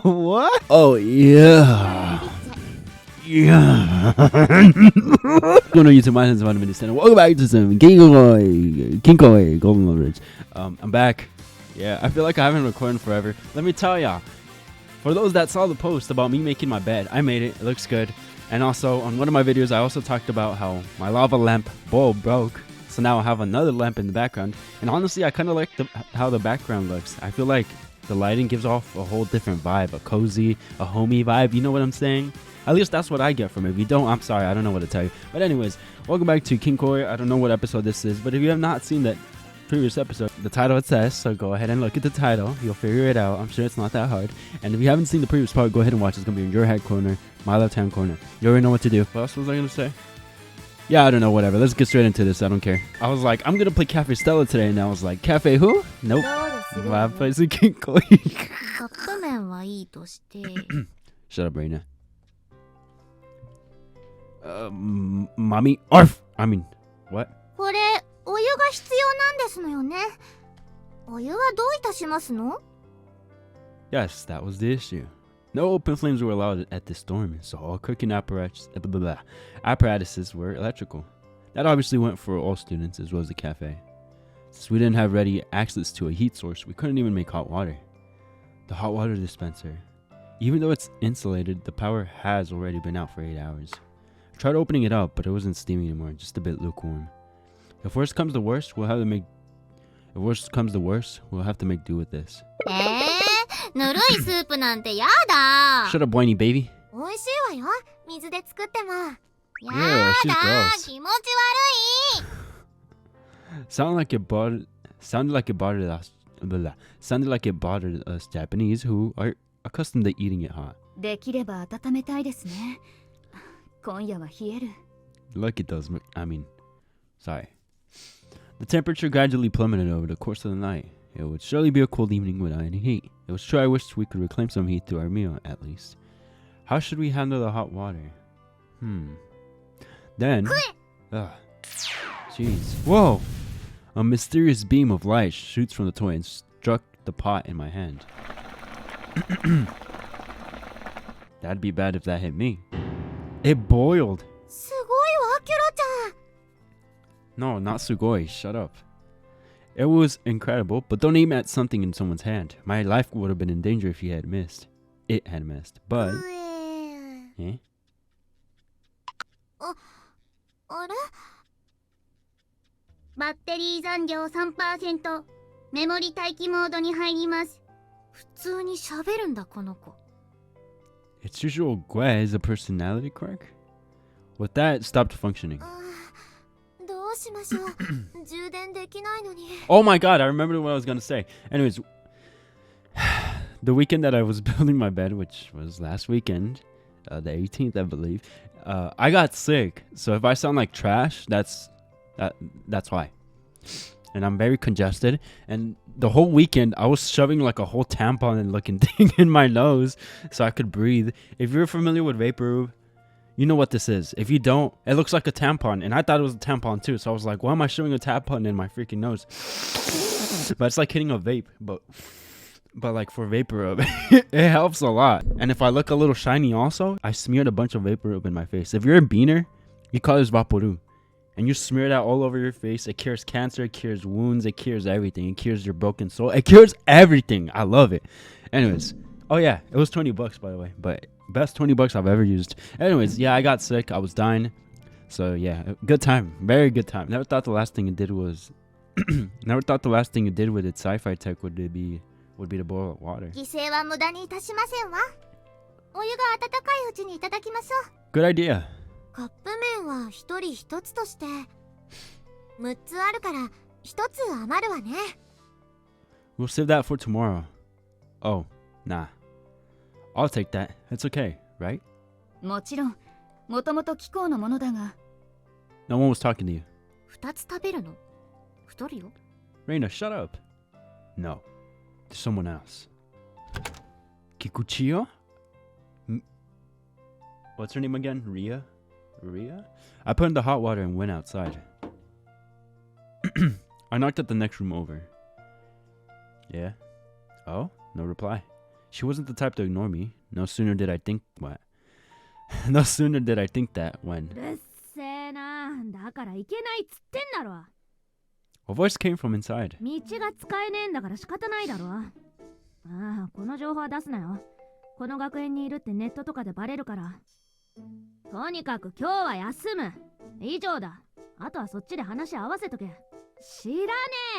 What? Oh, yeah. Yeah. Going on YouTube, my name is VitaminDStain. Welcome back to some Kinkoi Golden Loveriche. I'm back. Yeah, I feel like I haven't recorded forever. Let me tell y'all, for those that saw the post about me making my bed, I made it. It looks good. And also, on one of my videos, I also talked about how my lava lamp bulb broke. So now I have another lamp in the background. And honestly, I kind of like how the background looks. I feel like the lighting gives off a whole different vibe. A cozy, a homey vibe. You know what I'm saying? At least that's what I get from it. If you don't, I'm sorry. I don't know what to tell you. But anyways, welcome back to Kinkoi. I don't know what episode this is. But if you have not seen that previous episode, the title it says. So go ahead and look at the title. You'll figure it out. I'm sure it's not that hard. And if you haven't seen the previous part, go ahead and watch. It's going to be in your head corner, my left hand corner. You already know what to do. What else was I going to say? Yeah, I don't know, whatever. Let's get straight into this. I don't care. I was like, I'm going to play Cafe Stella today. And I was like, Cafe who? Nope. I'm playing Kinkoi. Shut up, Raina. Mommy? Arf! I mean, what? Yes, that was the issue. No open flames were allowed at this storm, so all cooking apparatuses were electrical. That obviously went for all students as well as the cafe. Since we didn't have ready access to a heat source, we couldn't even make hot water. The hot water dispenser. Even though it's insulated, the power has already been out for 8 hours. I tried opening it up, but it wasn't steaming anymore, just a bit lukewarm. If worst comes to worst, we'll have to make do with this. Shut up, whiny baby. Yeah, she's gross. Sounded like it bothered us Japanese who are accustomed to eating it hot. Look at those. Sorry. The temperature gradually plummeted over the course of the night. It would surely be a cold evening without any heat. It was true I wished we could reclaim some heat through our meal, at least. How should we handle the hot water? Then... Jeez. Whoa! A mysterious beam of light shoots from the toy and struck the pot in my hand. That'd be bad if that hit me. It boiled! No, not sugoi. Shut up. It was incredible, but don't aim at something in someone's hand. My life would have been in danger if he had missed. It had missed, but... Eh? Its usual gue is a personality quirk? With that, it stopped functioning. Oh my god, I remembered what I was gonna say. Anyways, the weekend that I was building my bed, which was last weekend, the 18th, I believe, I got sick. So if I sound like trash, that's why. And I'm very congested. And the whole weekend, I was shoving like a whole tampon and looking thing in my nose so I could breathe. If you're familiar with Vaporub, you know what this is. If you don't, it looks like a tampon. And I thought it was a tampon too. So I was like, why am I shoving a tampon in my freaking nose? But it's like hitting a vape. But like for Vaporub, it helps a lot. And if I look a little shiny also, I smeared a bunch of Vaporub in my face. If you're a beaner, you call this Vaporu. And you smear that all over your face. It cures cancer, it cures wounds, it cures everything. It cures your broken soul. It cures everything. I love it. Anyways. Oh yeah, it was $20 by the way. But best $20 I've ever used. Anyways, yeah, I got sick. I was dying. So yeah, good time. Very good time. Never thought the last thing it did was never thought the last thing it did with its sci-fi tech would be to boil up water. Good idea. We'll save that for tomorrow. Oh, nah. I'll take that. It's okay, right? No one was talking to you. Reina, shut up. No. There's someone else. Kikuchiyo? What's her name again? Ria? I put in the hot water and went outside. I knocked at the next room over. Yeah? Oh? No reply. She wasn't the type to ignore me. No sooner did I think what? No sooner did I think that when うるせえな。だから行けないっつってんだろ。 a voice came from inside. 道が使えねえんだから仕方ないだろ。ああ、この情報は出すなよ。この学園にいるってネットとかでバレるから。とにかく今日は休む。以上だ。あとはそっちで話合わせとけ。知らね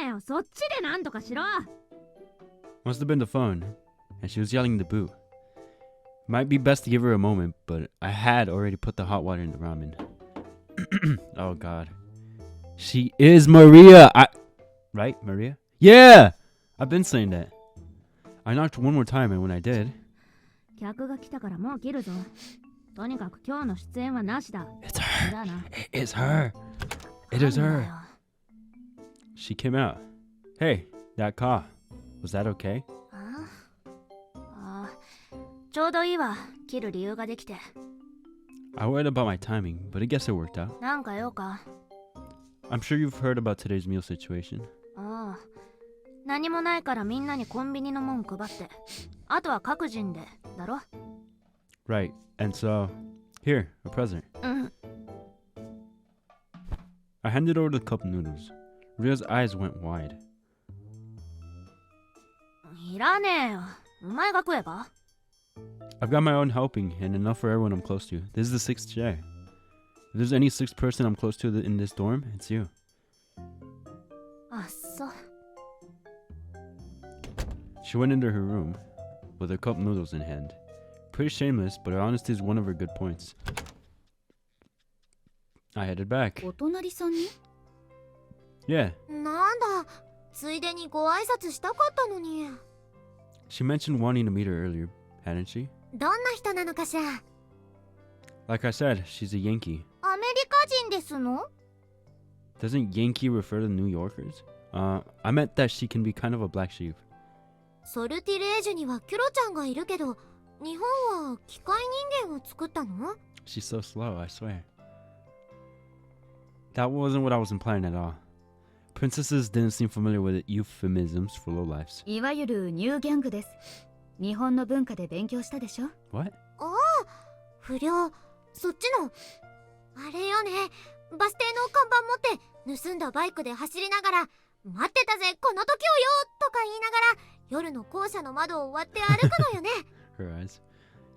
えよ。そっちでなんとかしろ。 Must have been the phone, and she was yelling to boot. Might be best to give her a moment, but I had already put the hot water in the ramen. Oh god. She is Maria! Right, Maria? Yeah! I've been saying that. I knocked one more time, and when I did... 客が来たからもう切るぞ。とにかく今日の出演はなしだ。 It's her! It's her! It is her! She came out. Hey, that car. Was that okay? ちょうどいいわ。切る理由ができて。 I worried about my timing, but I guess it worked out. なんか用か。 I'm sure you've heard about today's meal situation. ああ。何もないからみんなにコンビニのもん配って。あとは各人で、だろ? Right, and so... Here, a present. うん。 I handed over the cup noodles. Ria's eyes went wide. いらねえよ。お前が食えば? I've got my own helping and enough for everyone I'm close to. This is the 6th chair. If there's any 6th person I'm close to in this dorm, it's you. あ、そう。 She went into her room with her cup noodles in hand. Pretty shameless, but her honesty is one of her good points. I headed back. お隣さんに? Yeah. なんだ、ついでにご挨拶したかったのに。 She mentioned wanting to meet her earlier, hadn't she? どんな人なのかしら? Like I said, she's a Yankee. アメリカ人ですの? Doesn't Yankee refer to New Yorkers? I meant that she can be kind of a black sheep. ソルティレージュにはキュロちゃんがいるけど、日本は機械人間を作ったの? She's so slow, I swear. That wasn't what I was implying at all. Princesses didn't seem familiar with euphemisms for lowlifes. いわゆるニューギャングです。日本の文化で勉強したでしょ? What? ああ、不良、そっちの。あれよね、バス停の看板持って盗んだバイクで走りながら、待ってたぜこの時をよとか言いながら、夜の校舎の窓を割って歩くのよね。Her eyes.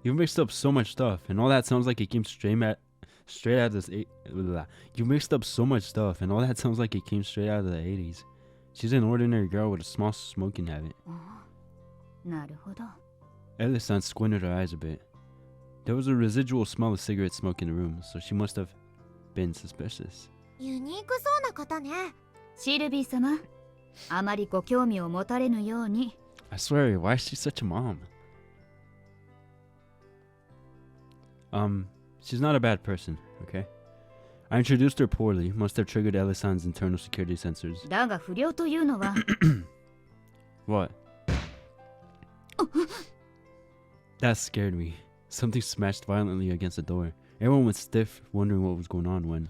You mixed up so much stuff, and all that sounds like it came straight out of this. You mixed up so much stuff, and all that sounds like it came straight out of the 80s. She's an ordinary girl with a small smoking habit. なるほど。 Elisa squinted her eyes a bit. There was a residual smell of cigarette smoke in the room, so she must have been suspicious. ユニークそうな方ね。シルビー様、あまりご興味を持たれぬように。 I swear, why is she such a mom? She's not a bad person, okay? I introduced her poorly, must have triggered Elisan's internal security sensors. だが不良というのは What? That scared me. Something smashed violently against the door. Everyone went stiff, wondering what was going on when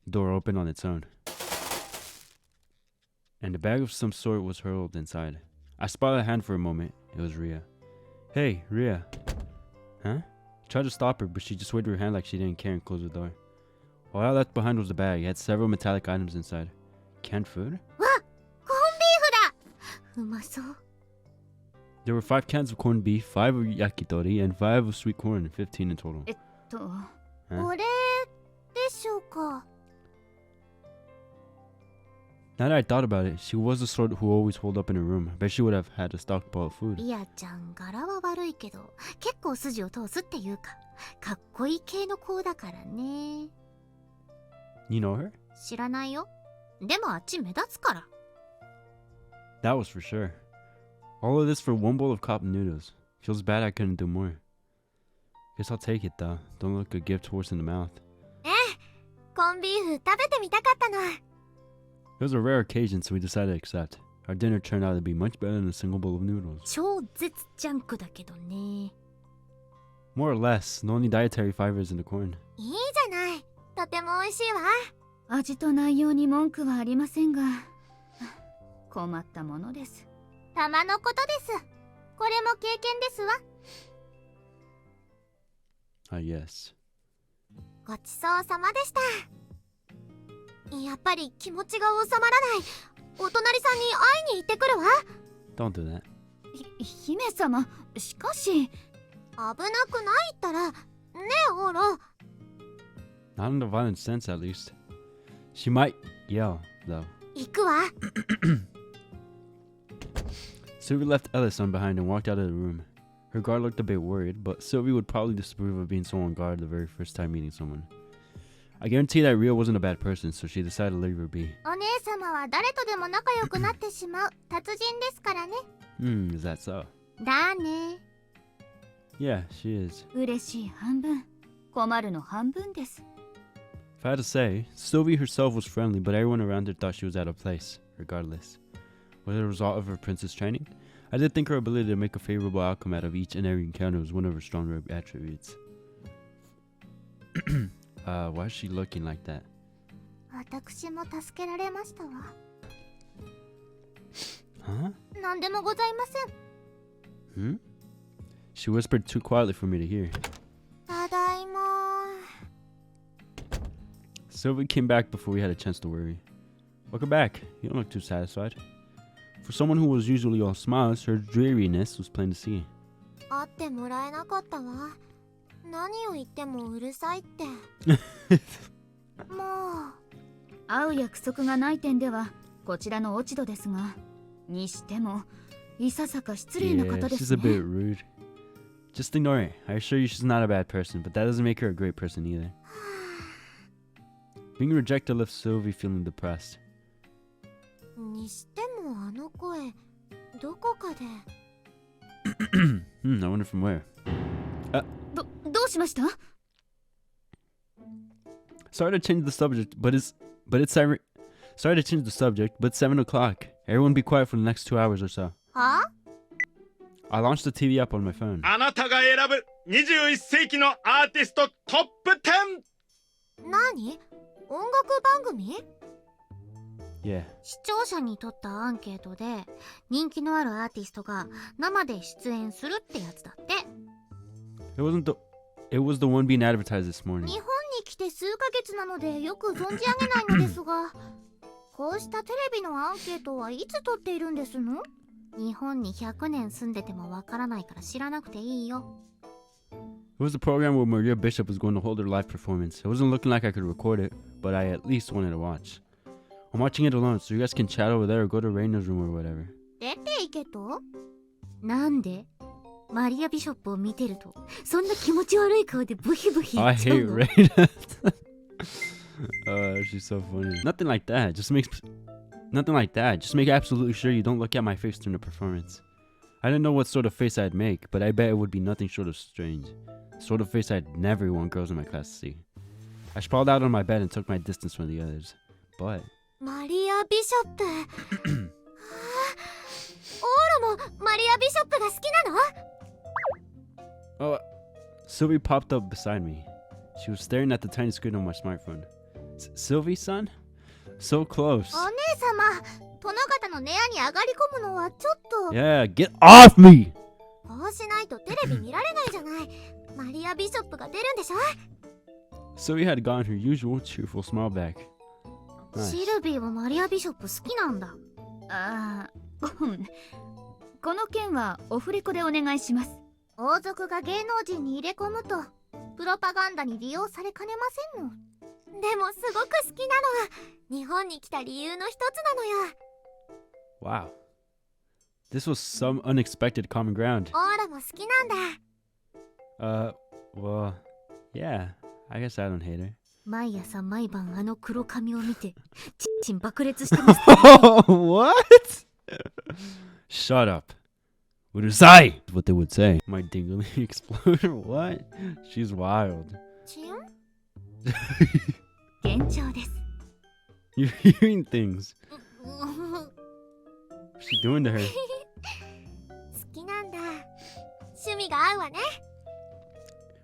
the door opened on its own. And a bag of some sort was hurled inside. I spotted a hand for a moment. It was Ria. Hey, Ria. Huh? Tried to stop her, but she just waved her hand like she didn't care and closed the door. All I left behind was the bag. It had several metallic items inside. Canned food? わ、コンビーフだ。うまそう。 There were 5 cans of corned beef, 5 of yakitori, and 5 of sweet corn, 15 in total. お礼でしょうか? Now that I thought about it, she was the sort who always holed up in her room. I bet she would have had a stockpile of food. リアちゃん柄は悪いけど、結構筋を通すっていうか、かっこいい系の子だからね。 You know her? 知らないよ。でもあっち目立つから。 That was for sure. All of this for one bowl of cup noodles. Feels bad I couldn't do more. Guess I'll take it though. Don't look a gift horse in the mouth. ええ、コンビーフ食べてみたかったの。 It was a rare occasion, so we decided to accept. Our dinner turned out to be much better than a single bowl of noodles. 超絶ジャンクだけどね。 More or less, the only dietary fiber is in the corn. いいじゃない。とても美味しいわ。味と内容に文句はありませんが、困ったものです。たまのことです。これも経験ですわ。Yes. ごちそうさまでした。やっぱり気持ちが収まらない。お隣さんに会いに行ってくるわ。 Don't do that. 姫様、しかし。危なくないったらねえオーロ。 Not in the violent sense, at least. She might yell, though. 行くわ。Sylvie left Ellis on behind and walked out of the room. Her guard looked a bit worried, but Sylvie would probably disapprove of being so on guard the very first time meeting someone. I guarantee that Rio wasn't a bad person, so she decided to leave her be. お姉様は誰とでも仲良くなってしまう達人ですからね。Is that so? だね。 Yeah, she is. 嬉しい半分、困るの半分です。 If I had to say, Sylvie herself was friendly, but everyone around her thought she was out of place, regardless. Was it a result of her princess training? I did think her ability to make a favorable outcome out of each and every encounter was one of her stronger attributes. Why is she looking like that? 私も助けられましたわ。 Huh? 何でもございません。 She whispered too quietly for me to hear. ただいま。 Sylvie came back before we had a chance to worry. Welcome back. You don't look too satisfied. For someone who was usually all smiles, her dreariness was plain to see. 会ってもらえなかったわ。何を言ってもうるさいって。もう。会う約束がない点ではこちらの落ち度ですが、にしてもいささか失礼な方 Yeah, で she's す a bit ね。 rude. Just ignore it. I assure you she's not a bad person, but that doesn't make her a great person either. Being rejected left Sylvie feeling depressed. にしてもあの声、どこかで。I wonder from where. どうしました？ Sorry to change the subject, but it's Sorry to change the subject, but it's 7 o'clock. Everyone be quiet for the next 2 hours or so. は？ I launched the TV app on my phone. あなたが選ぶ21世紀のアーティストトップ 10! 何？音楽番組？ Yeah. 視聴者にとったアンケートで人気のあるアーティストが生で出演するってやつだって。 It was the one being advertised this morning. 日本に来て数ヶ月なのでよく存じ上げないのですが、こうしたテレビのアンケートはいつ取っているんですの？日本に100年住んでてもわからないから知らなくていいよ。 It was the program where Maria Bishop was going to hold her live performance. It wasn't looking like I could record it, but I at least wanted to watch. I'm watching it alone, so you guys can chat over there or go to Raina's room or whatever. 出ていけと？なんで？マリア・ビショップを見てるとそんな気持ち悪い顔でブヒブヒ言 I っちゃう hate の？ Raina. She's so funny. Nothing like that. Just make absolutely sure you don't look at my face during the performance. I didn't know what sort of face I'd make, but I bet it would be nothing short of strange. The sort of face I'd never want girls in my class to see. I sprawled out on my bed and took my distance from the others. But マリア・ビショップ。オーラもマリア・ビショップが好きなの？ oh, Sylvie popped up beside me. She was staring at the tiny screen on my smartphone. Sylvie, son? So close. お姉様、殿方の部屋に上がり込むのはちょっと。 Yeah, get off me! こうしないとテレビ見られないじゃない。マリア・ビショップが出るんでしょ？ Sylvie had gotten her usual cheerful smile back. Nice. シルビーはマリア・ビショップ好きなんだ。ああ、この件はオフレコでお願いします。王族が芸能人に入れ込むとプロパガンダに利用されかねませんの。でもすごく好きなのは日本に来た理由の一つなのよ。 Wow. This was some unexpected common ground. オーラも好きなんだ。Well, yeah. I guess I don't hate her. 毎朝毎晩あの黒髪を見てチン爆裂してます。What? Shut up. Urusai! What they would say. My dingly exploded? What? She's wild. チン？幻聴です。 You're hearing things. What's she doing to her? 好きなんだ。趣味が合うわね。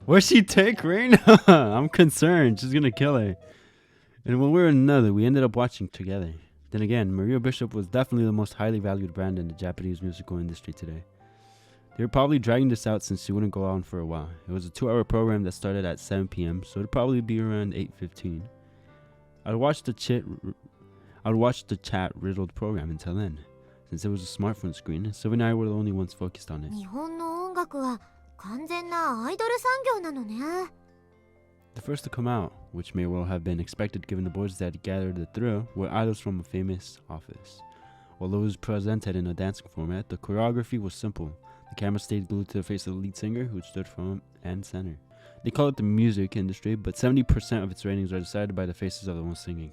Where'd she take Reina? I'm concerned. She's gonna kill her. And one way or another, we ended up watching together. Then again, Maria Bishop was definitely the most highly valued brand in the Japanese musical industry today. They were probably dragging this out since she wouldn't go on for a while. It was a 2-hour program that started at 7 p.m, so it'd probably be around 8:15. I'd watch the chat-riddled program until then, since it was a smartphone screen, and Sylvie and I were the only ones focused on it. 日本の音楽は完全なアイドル産業なのね。 The first to come out, which may well have been expected given the boys that gathered the thrill, were idols from a famous office. Although it was presented in a dancing format, the choreography was simple. The camera stayed glued to the face of the lead singer, who stood front and center. They call it the music industry, but 70% of its ratings are decided by the faces of the ones singing.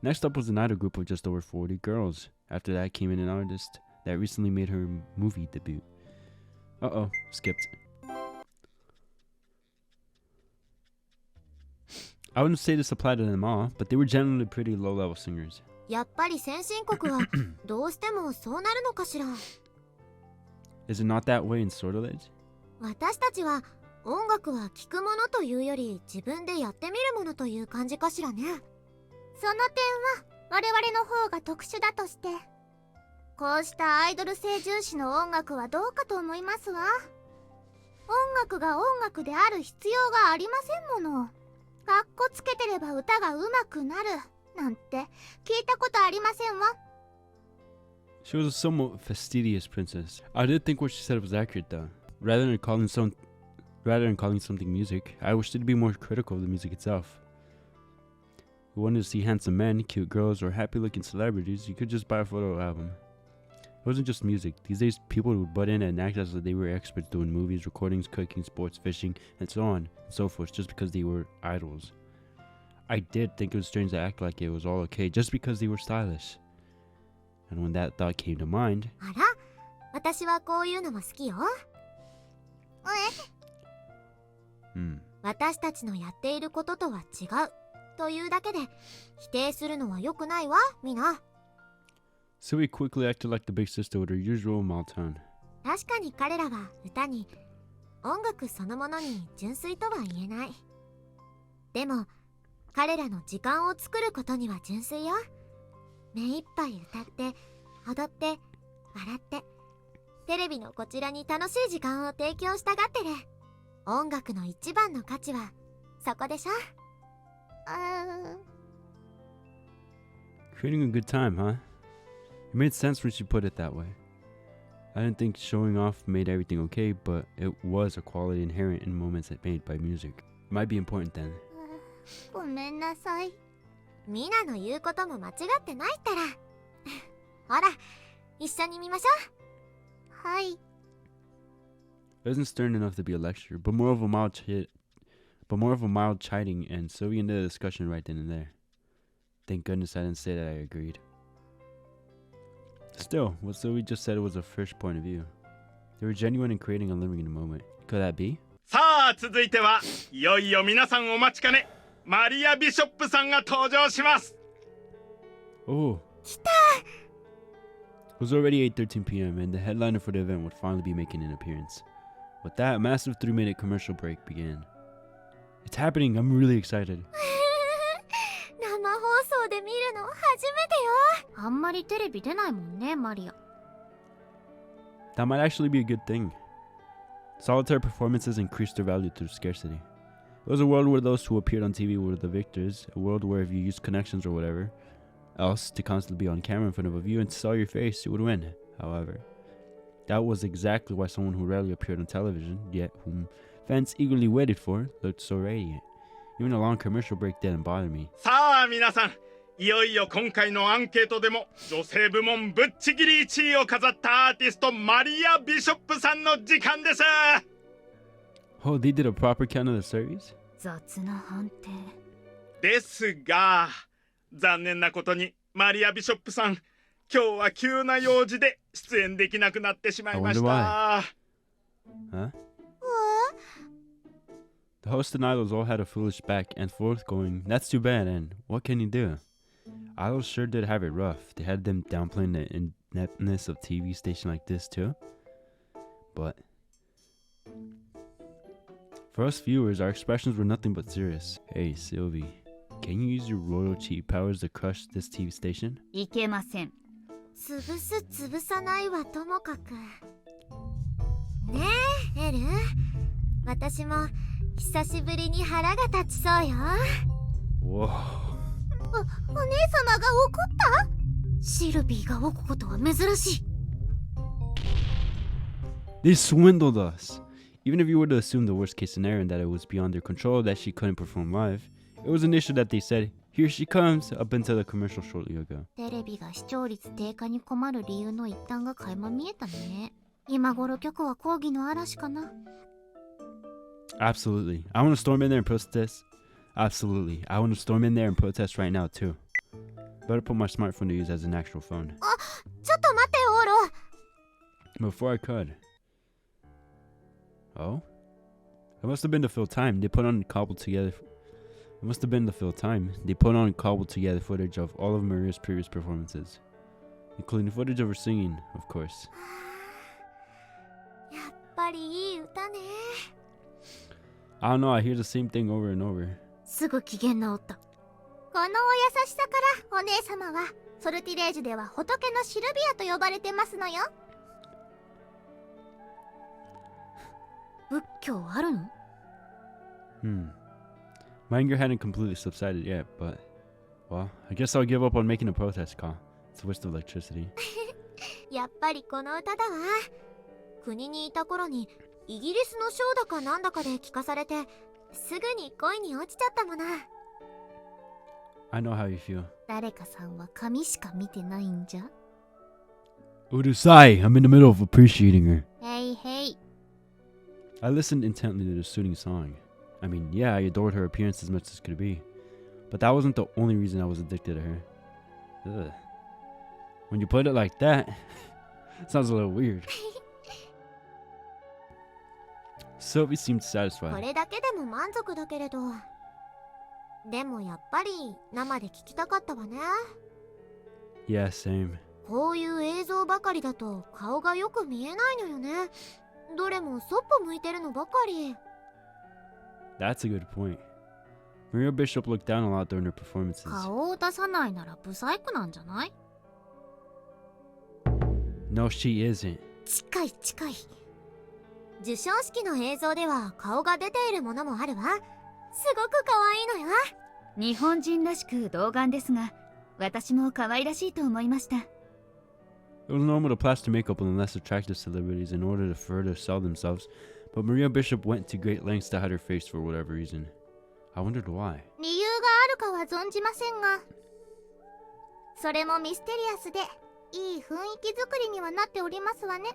Next up was an idol group of just over 40 girls. After that came in an artist that recently made her movie debut. Skipped. I wouldn't say this applied to them all, but they were generally pretty low-level singers. やっぱり先進国はどうしてもそうなるのかしら。Is it not that way in Sortilege? 私たちは音楽は聴くものというより自分でやってみるものという感じかしらね。その点は我々の方が特殊だとして、こうしたアイドル性重視の音楽はどうかと思いますわ。音楽が音楽である必要がありませんもの。かっこつけてれば歌が上手くなるなんて聞いたことありませんわ。 She was a somewhat fastidious princess. I did think what she said was accurate though. Rather than calling something music, I wished it to be more critical of the music itself. If you wanted to see handsome men, cute girls, or happy-looking celebrities, you could just buy a photo album. It wasn't just music. These days, people would butt in and act as if they were experts doing movies, recordings, cooking, sports, fishing, and so on and so forth, just because they were idols. I did think it was strange to act like it was all okay just because they were stylish. And when that thought came to mind... あら、私はこういうのも好きよ。私たちのやっていることとは違うというだけで否定するのは良くないわ、みな。So we quickly acted like the big sister with her usual mild tone. 確かに彼らは歌に、音楽そのものに純粋とは言えない。でも、彼らの時間を作ることには純粋よ。目いっぱい歌って、踊って、笑って、テレビのこちらに楽しい時間を提供したがってる。音楽の一番の価値はそこでしょ。Creating a good time, huh? It made sense when she put it that way. I didn't think showing off made everything okay, but it was a quality inherent in moments made by music. It might be important then. ごめんなさい。ミナの言うことも間違ってないったら。ほら、一緒に見ましょう。はい。It wasn't stern enough to be a lecture, but more of a mild chiding, and so we ended the discussion right then and there. Thank goodness I didn't say that I agreed. Still, what Sylvie just said was a fresh point of view. They were genuine in creating and living in the moment. Could that be? さあ続いてはいよいよ皆さんお待ちかねマリア・ビショップさんが登場します。 Oh. 来た! It was already 8:13 p.m. and the headliner for the event would finally be making an appearance. With that, a massive 3-minute commercial break began. It's happening! I'm really excited. 生放送で見るの初めてよ。あんまりテレビ出ないもんね、マリア。 That might actually be a good thing. Solitaire performances increased their value through scarcity. It was a world where those who appeared on TV were the victors, a world where if you used connections or whatever else to constantly be on camera in front of a view and saw your face, you would win. However, that was exactly why someone who rarely appeared on television, yet whom fans eagerly waited for, looked so radiant. Even a long commercial break didn't bother me. さあ皆さん、いよいよ今回のアンケートでも女性部門ぶっちぎり1位を飾ったアーティストマリア・ビショップさんの時間です。 Oh, they did a proper count of the series? 雑な判定。ですが、残念なことにマリア・ビショップさん、今日は急な用事で出演できなくなってしまいました。 Huh? The host and idols all had a foolish back and forth going, that's too bad, and what can you do? Idols sure did have it rough. They had them downplaying the ineptness of TV station like this too. But for us viewers, our expressions were nothing but serious. Hey, Sylvie. Can you use your royal chi powers to crush this TV station? いけません。潰す潰さないはともかく。ねえエル、私も久しぶりに腹が立ちそうよ。Whoa. お姉様が怒った？シルビーが怒ることは珍しい。 They swindled us. Even if you were to assume the worst case scenario and that it was beyond their control that she couldn't perform live, it was an issue that they said, "Here she comes," up until the commercial shortly ago. テレビが視聴率低下に困る理由の一端が垣間見えたね。今頃局は抗議の嵐かな。 Absolutely. I want to storm in there and protest. Absolutely. I want to storm in there and protest right now, too. Better put my smartphone to use as an actual phone. ちょっと待ってよオーロ。 Before I could. Oh? It must have been to fill time. They put on cobbled together. It must have been to fill time. They put on cobbled together footage of all of Maria's previous performances, including footage of her singing, of course. やっぱりいい歌ね。 I don't know. I hear the same thing over and over. すぐ機嫌直った。このお優しさからお姉様はソルティレージュでは仏のシルビアと呼ばれてますのよ。仏教あるの？ My anger hadn't completely subsided yet, but, well, I guess I'll give up on making a protest call. It's a waste of electricity. やっぱりこの歌だわ。国にいた頃にイギリスのショーだかなんだかで聞かされてすぐに恋に落ちちゃったもな。 I know how you feel. 誰かさんは髪しか見てないんじゃ。 Urusai! I'm in the middle of appreciating her. へいへい。 I listened intently to the soothing song. I mean, yeah, I adored her appearance as much as could be. But that wasn't the only reason I was addicted to her. Ugh. When you put it like that, it sounds a little weird. Sylvie seemed こ satisfied. れだけでも満足だけれど。でもやっぱり生で聞きたかったわね。 Yeah, same. こういう映像ばかりだと顔がよく見えないのよね。どれもそっぽ向いてるのばかり。 That's a good point. Maria Bishop looked down a lot during her performances. 顔を出さないならブサイクなんじゃない？ No, she isn't. 近い近い。授賞式の映像では顔が出ているものもあるわ。すごく可愛いのよ。日本人らしく童顔ですが、私も可愛らしいと思いました。 It was normal to plaster makeup on the less attractive celebrities in order to further sell themselves, but Maria Bishop went to great lengths to hide her face for whatever reason. I wondered why. 理由があるかは存じませんが、それもミステリアスでいい雰囲気作りにはなっておりますわね。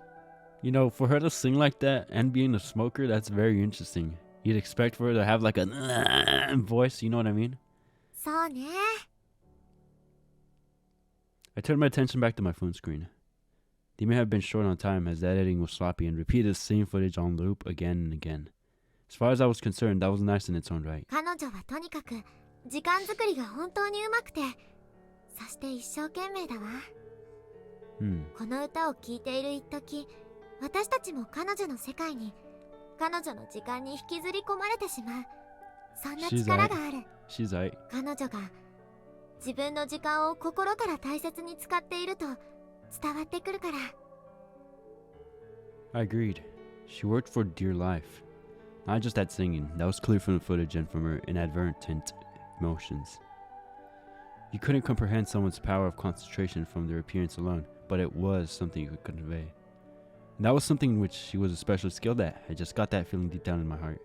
You know, for her to sing like that and being a smoker, that's very interesting. You'd expect for her to have like a voice, you know what I mean? そうね。 I turned my attention back to my phone screen. They may have been short on time as the editing was sloppy and repeated the same footage on loop again and again. As far as I was concerned, that was nice in its own right. 彼女はとにかく時間作りが本当にうまくて、そして一生懸命だわ。この歌を聴いている一時、私たちも彼女の世界に、彼女の時間に引きずり込まれてしまう。そんな力がある。 She's right. 彼女が自分の時間を心から大切に使っていると伝わってくるから。 I agreed. She worked for dear life. Not just at singing, that was clear from the footage and from her inadvertent emotions. You couldn't comprehend someone's power of concentration from their appearance alone, but it was something you could convey. And that was something in which she was especially skilled at. I just got that feeling deep down in my heart.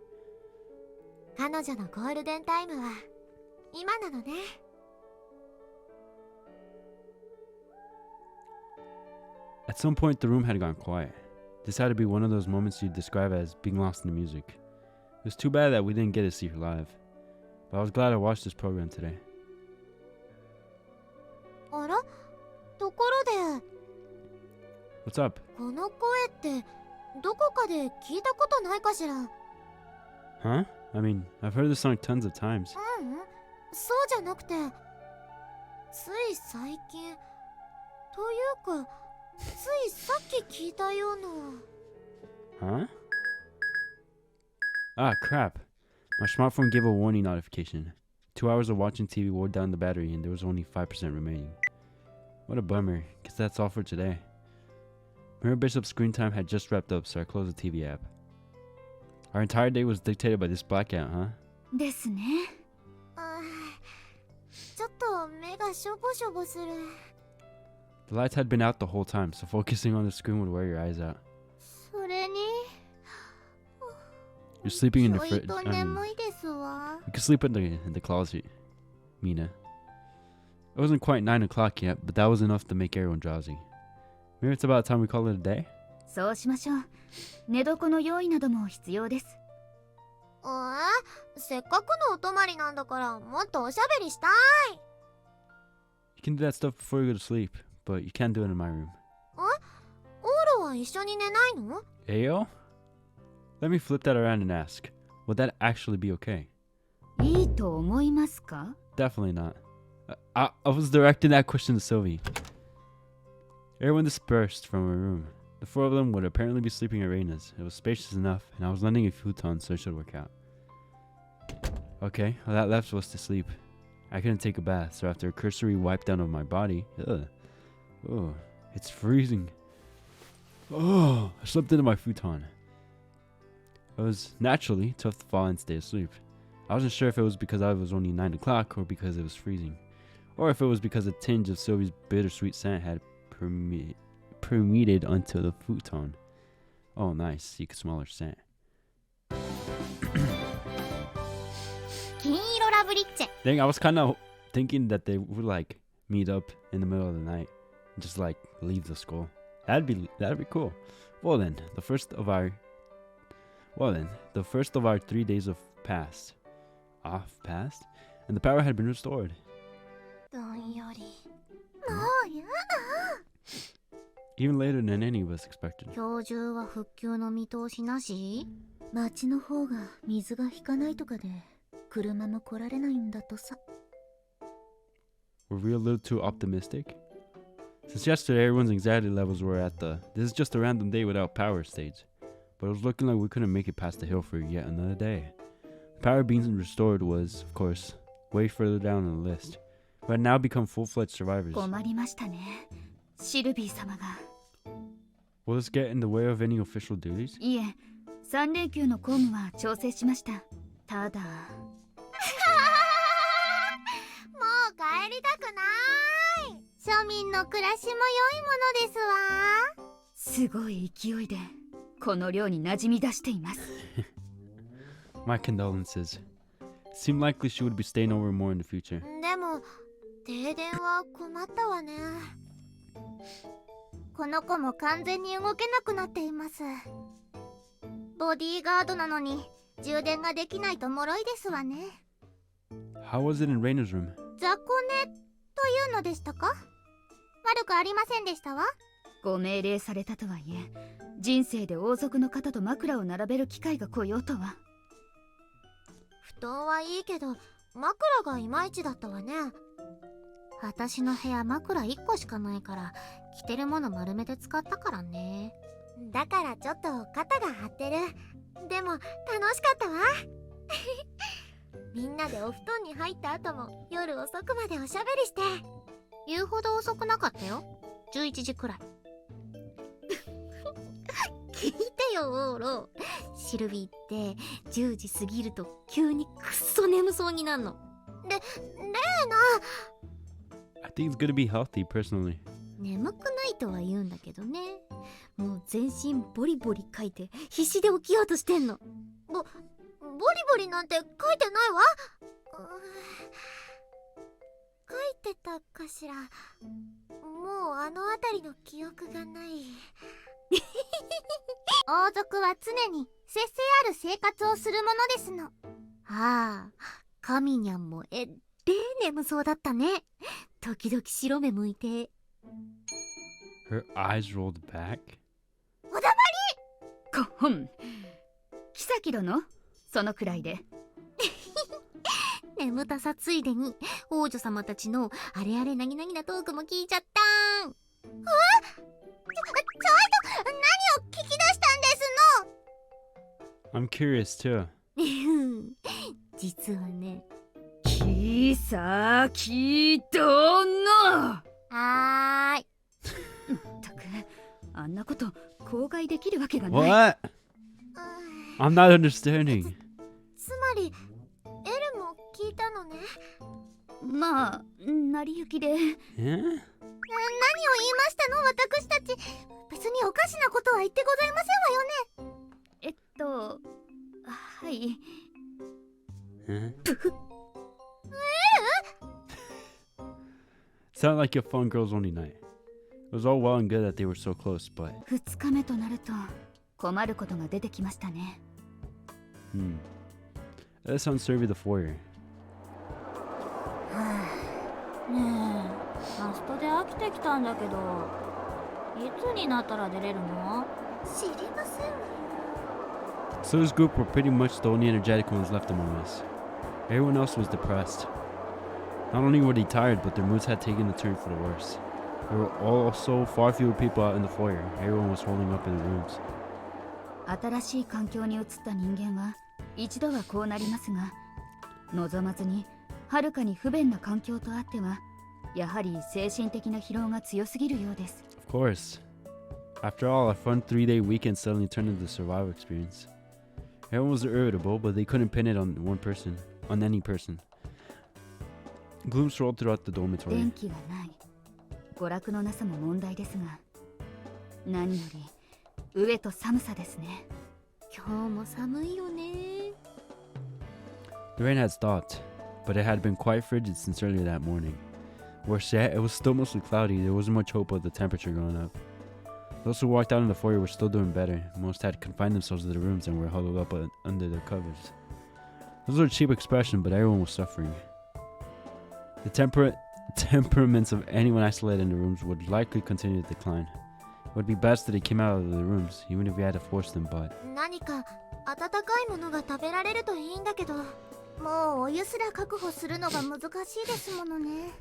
彼女のゴールデンタイムは今なのね。 At some point, the room had gone quiet. This had to be one of those moments you'd describe as being lost in the music. It was too bad that we didn't get to see her live. But I was glad I watched this program today. あら？ところで、 What's up? この声ってどこかで聞いたことないかしら？ Huh? I mean, I've heard this song tons of times. そうじゃなくて、つい最近というか、ついさっき聞いたような。 Huh? Ah, crap. My smartphone gave a warning notification. 2 hours of watching TV wore down the battery and there was only 5% remaining. What a bummer. Guess that's all for today. Mirror Bishop's screen time had just wrapped up, so I closed the TV app. Our entire day was dictated by this blackout, huh? ですね。ちょっと目がしょぼしょぼする。 The lights had been out the whole time, so focusing on the screen would wear your eyes out. それに You're sleeping in the ちょい fridge. と眠いですわ。 You could sleep in the closet, Mina. It wasn't quite 9 o'clock yet, but that was enough to make everyone drowsy. Maybe it's about time we call it a day? そうしましょう。寝床の用意なども必要です。せっかくのお泊まりなんだからもっとおしゃべりしたい。 You can do that stuff before you go to sleep, but you can't do it in my room. オーロは一緒に寝ないの？ Ayo? Let me flip that around and ask. Would that actually be okay? いいと思いますか？ Definitely not. I was directing that question to Sylvie. Everyone dispersed from her room. The 4 of them would apparently be sleeping at Reina's. It was spacious enough, and I was lending a futon, so it should work out. Okay, all that left was to sleep. I couldn't take a bath, so after a cursory wipe down of my body, oh, it's freezing. Oh, I slipped into my futon. It was naturally tough to fall and stay asleep. I wasn't sure if it was because I was only 9 o'clock or because it was freezing, or if it was because a tinge of Sylvie's bittersweet scent had permeated onto the futon. Oh, nice. You could smell her scent. 金色ラブリッチェ。 Dang, I was kind of thinking that they would like meet up in the middle of the night, and just like leave the school. That'd be cool. Well then, the first of our 3 days of passed, and the power had been restored. どんより。もうやだ。 Even later than any of us expected. 今日中は復旧の見通しなし？町の方が水が引かないとかで車も来られないんだとさ。 Were we a little too optimistic? Since yesterday, everyone's anxiety levels were at the "this is just a random day without power" stage, but it was looking like we couldn't make it past the hill for yet another day. The power being restored was, of course, way further down on the list. We had now become full-fledged survivors. 困りましたね。シルビー様が。 Will this get in the way of any official duties? いえ、3連休の公務は調整しました。ただ。もう帰りたくない。庶民の暮らしも良いものですわ。すごい勢いでこの寮に馴染み出しています。My condolences. Seemed likely she would be staying over more in the future. でも停電は困ったわね。この子も完全に動けなくなっています。ボディーガードなのに充電ができないと脆いですわね。 How was it in Reina's room? 雑魚寝というのでしたか？悪くありませんでしたわ。ご命令されたとはいえ、人生で王族の方と枕を並べる機会が来ようとは。布団はいいけど枕がいまいちだったわね。私の部屋枕1個しかないから着てるもの丸めて使ったからね。だからちょっと肩が張ってる。でも楽しかったわ。みんなでお布団に入った後も夜遅くまでおしゃべりして。言うほど遅くなかったよ。11時くらい。聞いてよオーロ。シルビーって10時過ぎると急にくっそ眠そうになるの。レーナ。I think it's gonna be healthy, personally. 眠くないとは言うんだけどね。もう全身ボリボリかいて必死で起きようとしてんの。ボリボリなんて書いてないわ。書いてたかしら。もうあの辺りの記憶がない。王族は常に節制ある生活をするものですの。ああ、カミニャンも眠そうだったね。時々白目向いて。Her eyes rolled back. おだまこほん。妃殿、そのくらいで。眠たさついでに王女様たちのあれあれなぎなぎなトークも聞いちゃったーん。ちょいと何を聞き出したんですの？ I'm curious too. 実はね。キ先殿。はーい。ったく、あんなこと口外できるわけがない。What? I'm not understanding. つまりエルも聞いたのね。まあ、成り行きで。Eh? 何を言いましたの私たち。別におかしなことは言ってございませんわよね。はい。Huh? Sounded like your fun girls only night. It was all well and good that they were so close, but 2日目となると困ることが出てきましたね。let's unsurvey the foyer. ねえ、ファストで飽きてきたんだけど、いつになったら出れるの？知りませんわ。 So this group were pretty much the only energetic ones left among us. Everyone else was depressed. Not only were they tired, but their moods had taken a turn for the worse. There were also far fewer people out in the foyer. Everyone was holding up in the rooms. 新しい環境に移った人間は一度はこうなりますが、望まずにはるかに不便な環境とあっては、やはり精神的な疲労が強すぎるようです。Of course. After all, a fun 3-day weekend suddenly turned into a survival experience. Everyone was irritable, but they couldn't pin it on any person. Gloom swirled throughout the dormitory. 電気がない、娯楽のなさも問題ですが、何より飢えと寒さですね。今日も寒いよね。 The rain had stopped, but it had been quite frigid since earlier that morning. Worse yet, it was still mostly cloudy. There wasn't much hope of the temperature going up. Those who walked out in the foyer were still doing better. Most had confined themselves to their rooms and were huddled up under their covers. Those were a cheap expression, but everyone was suffering. The temperaments of anyone isolated in the rooms would likely continue to decline. It would be best that they came out of the rooms, even if we had to force them, but 何か温かいものが食べられるといいんだけど、もうお湯すら確保するのが難しいですものね。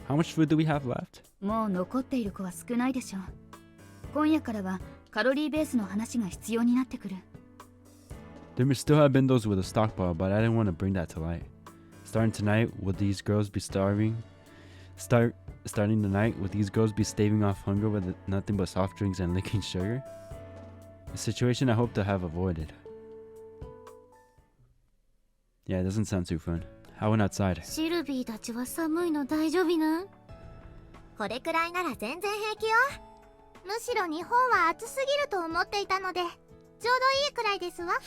How much food do we have left? もう残っている子は少ないでしょう。今夜からはカロリーベースの話が必要になってくる。There may still have been those with a stockpile, but I didn't want to bring that to light. Starting tonight, would these girls be starting the night, would these girls be staving off hunger with nothing but soft drinks and licking sugar? A situation I hope to have avoided. Yeah, it doesn't sound too fun. I went outside. シルビーたちは寒いの大丈夫なん？これくらいなら全然平気よ。むしろ日本は暑すぎると思っていたので、ちょうどいいくらいですわ。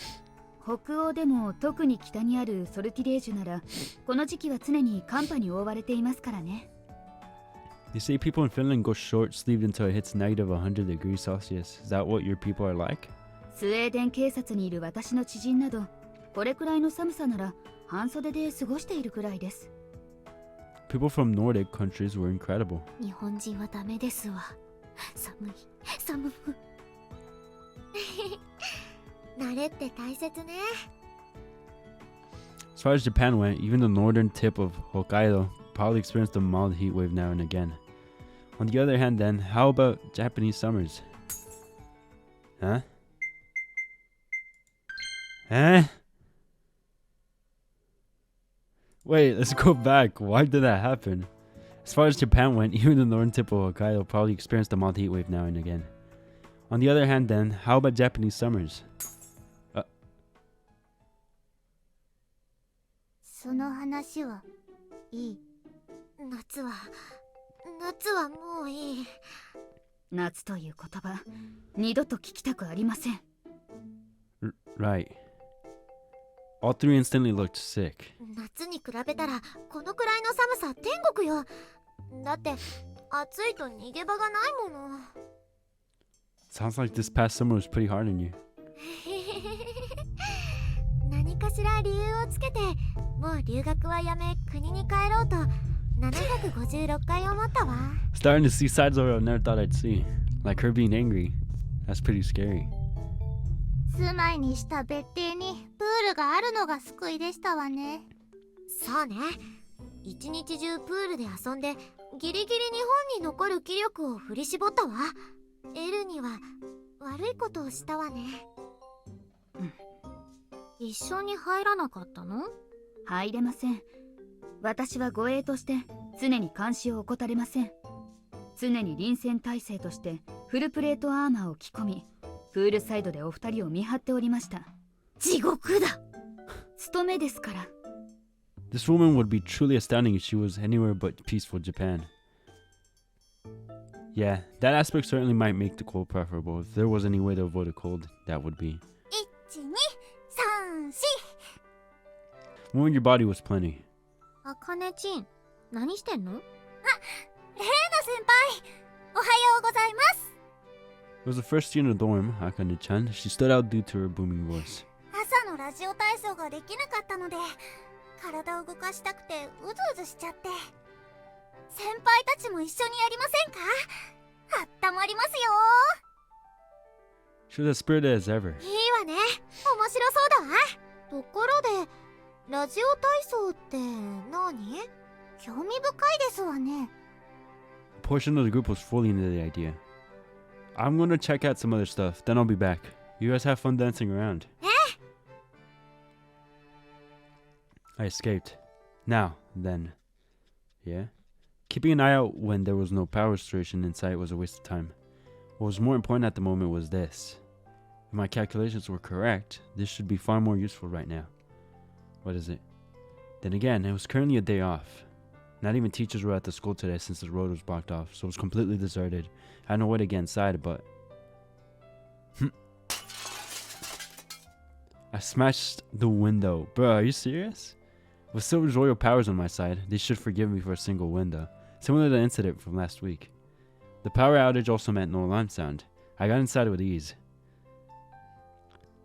北欧でも特に北にあるソルティレージュなら、この時期は常に寒波に覆われていますからね。You say people in Finland go short-sleeved until it hits negative 100 degrees Celsius. Is that what your people are like? スウェーデン警察にいる私の知人など、これくらいの寒さなら半袖で過ごしているくらいです。People from Nordic countries were incredible. 日本人はダメですわ。寒い。慣れって大切ね。As far as Japan went, even the northern tip of Hokkaido probably experienced a mild heat wave now and again. On the other hand then, how about Japanese summers? Huh? Huh? Wait, let's go back. Why did that happen? As far as Japan went, even the northern tip of Hokkaido probably experienced a mild heat wave now and again. On the other hand then, how about Japanese summers? その話はいい。夏はもういい。夏という言葉、二度と聞きたくありません。Right. All three instantly looked sick. 夏に比べたらこのくらいの寒さ天国よ。だって暑いと逃げ場がないもの。Sounds like this past summer was pretty hard on you. 何かしら理由をつけて、もう留学はやめ国に帰ろうと756回思ったわ。Starting to see sides of her I never thought I'd see. Like her being angry. That's pretty scary. 住まいにした別邸にプールがあるのが救いでしたわね。そうね。一日中プールで遊んでギリギリ日本に残る気力を振り絞ったわ。エルには悪いことをしたわね。一緒に入らなかったの？入れません。私は護衛として常に監視を怠れません。常に臨戦態勢としてフルプレートアーマーを着込み、プールサイドでお二人を見張っておりました。地獄だ。務めですから。This woman would be truly astounding if she was anywhere but peaceful Japan. Yeah, that aspect certainly might make the cold preferable. If there was any way to avoid a cold, that would be. 1、2、3、4。 Moving your body was plenty. あかねちん、何してんの？レイナ先輩、おはようございます。 It was the first year in the dorm, Akane-chan. She stood out due to her booming voice. 朝のラジオ体操ができなかったので、体を動かしたくてうずうずしちゃって。先輩たちも一緒にやりませんか？あったまりますよ。 She was as spirited as ever. いいわね、面白そうだわ。ところで、ラジオ体操って何？興味深いですわね。 A portion of the group was fully into the idea. I'm going to check out some other stuff, then I'll be back. You guys have fun dancing around. I escaped. Now, then. Yeah? Keeping an eye out when there was no power station in sight was a waste of time. What was more important at the moment was this. If my calculations were correct, this should be far more useful right now. What is it? Then again, it was currently a day off. Not even teachers were at the school today since the road was blocked off, so it was completely deserted. I had no way to get inside, but... I smashed the window. Bro, are you serious? With Silver's royal powers on my side, they should forgive me for a single window. Similar to the incident from last week. The power outage also meant no alarm sound. I got inside with ease.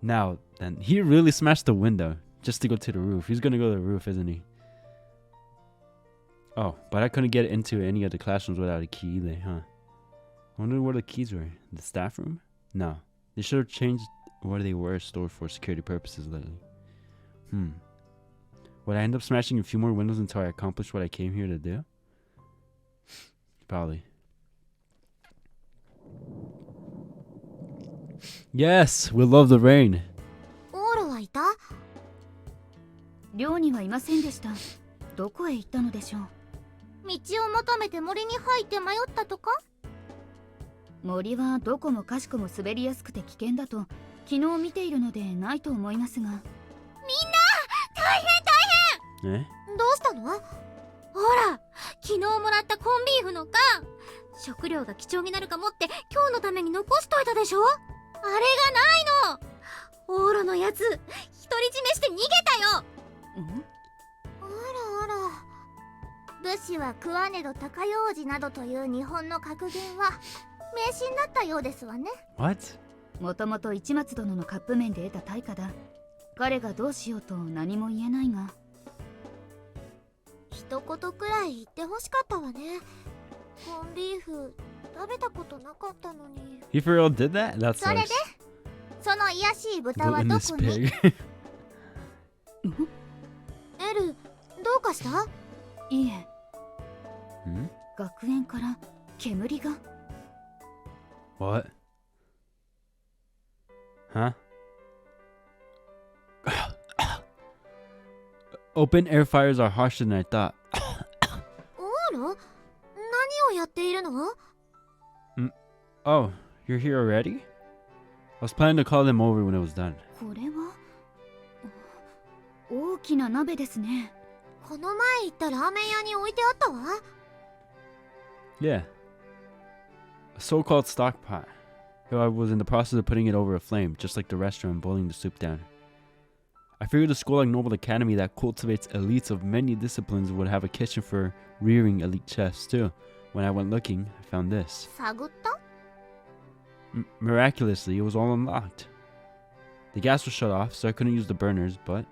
Now, then, he really smashed the window just to go to the roof. He's gonna go to the roof, isn't he? Oh, but I couldn't get into any of the classrooms without a key either, huh? I wonder where the keys were. The staff room? No. They should have changed where they were stored for security purposes lately. Would I end up smashing a few more windows until I accomplished what I came here to do? Probably. Yes, we love the rain. オーロはいた？寮にはいませんでした。どこへ行ったのでしょう。道を求めて森に入って迷ったとか？森はどこもかしこも滑りやすくて危険だと昨日見ているのでないと思いますが。みんな大変大変。どうしたの？ほら、昨日もらったコンビーフの缶、食料が貴重になるかもって今日のために残しといたでしょ。あれがないの。オーロのやつ独り占めして逃げたよ。あらあら。武士はクワネド高用事などという日本の格言は迷信だったようですわね。 What? もともと市松殿のカップ麺で得た対価だ。彼がどうしようと何も言えないが。一言くらい言ってほしかったわね。コンビーフ食べたことなかったのに。 He for real did that? That それで sucks. その癒やしい豚はど Glutinous こに？ pig. エル、どうかした？いえ、 Hmm? 学園から煙が。 What? Huh? Open air fires are harsher than I thought. オーロ？何をやっているの？ Oh, you're here already? I was planning to call them over when it was done. これは大きな鍋ですね。この前行ったラーメン屋に置いてあったわ。 Yeah. A so-called stock pot. Though I was in the process of putting it over a flame, just like the restaurant boiling the soup down. I figured a school like Noble Academy that cultivates elites of many disciplines would have a kitchen for rearing elite chefs too. When I went looking, I found this. 探った？ Miraculously, it was all unlocked. The gas was shut off, so I couldn't use the burners, but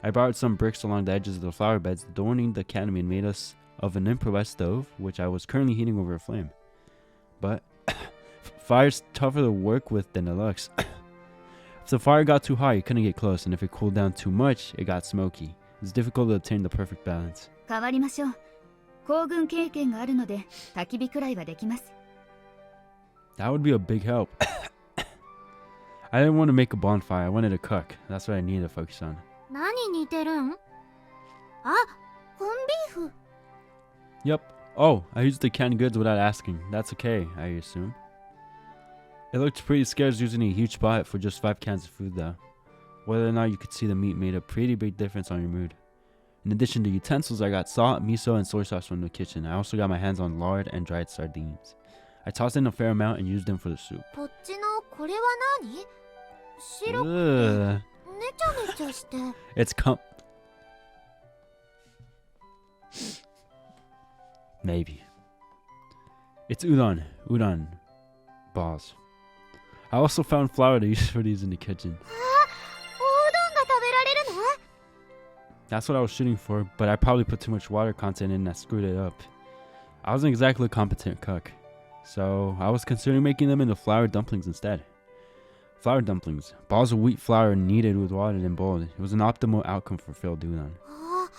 I borrowed some bricks along the edges of the flower beds adorning the academy and made us of an improvised stove, which I was currently heating over a flame. But fire's tougher to work with than it looks. If the fire got too hot, you couldn't get close, and if it cooled down too much, it got smoky. It's difficult to attain the perfect balance. 変わりましょう。行軍経験があるので焚き火くらいはできます。 That would be a big help. I didn't want to make a bonfire, I wanted to cook. That's what I needed to focus on. 何似てるん？あ、コンビーフ。 Yep. Oh, I used the canned goods without asking. That's okay, I assume. It looked pretty scarce using a huge pot for just 5 cans of food though. Whether or not you could see the meat made a pretty big difference on your mood. In addition to utensils, I got salt, miso, and soy sauce from the kitchen. I also got my hands on lard and dried sardines. I tossed in a fair amount and used them for the soup. こっちのこれは何？白く Ugh. てねちゃねちゃして。 It's Maybe. It's udon. Udon balls. I also found flour to use for these in the kitchen. あ、おうどんが食べられるの？ That's what I was shooting for, but I probably put too much water content in that screwed it up. I wasn't exactly a competent cook, so I was considering making them into flour dumplings instead. Flour dumplings. Balls of wheat flour kneaded with water and boiled. It was an optimal outcome for filled udon. あ、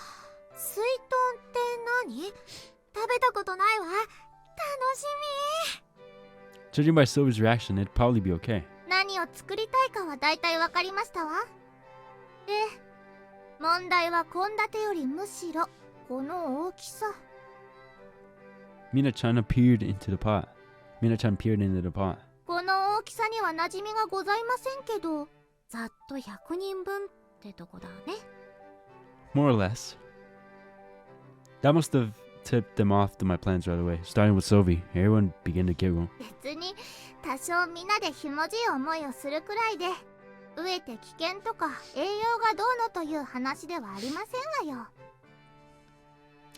水豚って何？食べたことないわ。楽し Judging by Sylvie's reaction, it'd probably be okay. み。何を作りたいかはだいたいわかりましたわ。で、問題は献立よりむしろこの大きさ。 Mina-chan peered into the pot. この大きさには馴染みがございませんけど、ざっと100人分ってとこだね。 More or less. That must have tipped them off to my plans right away. Starting with Sylvie, everyone began to giggle. 別に多少みんなでひもじい思いをするくらいで、飢えて危険とか栄養がどうのという話ではありませんがよ。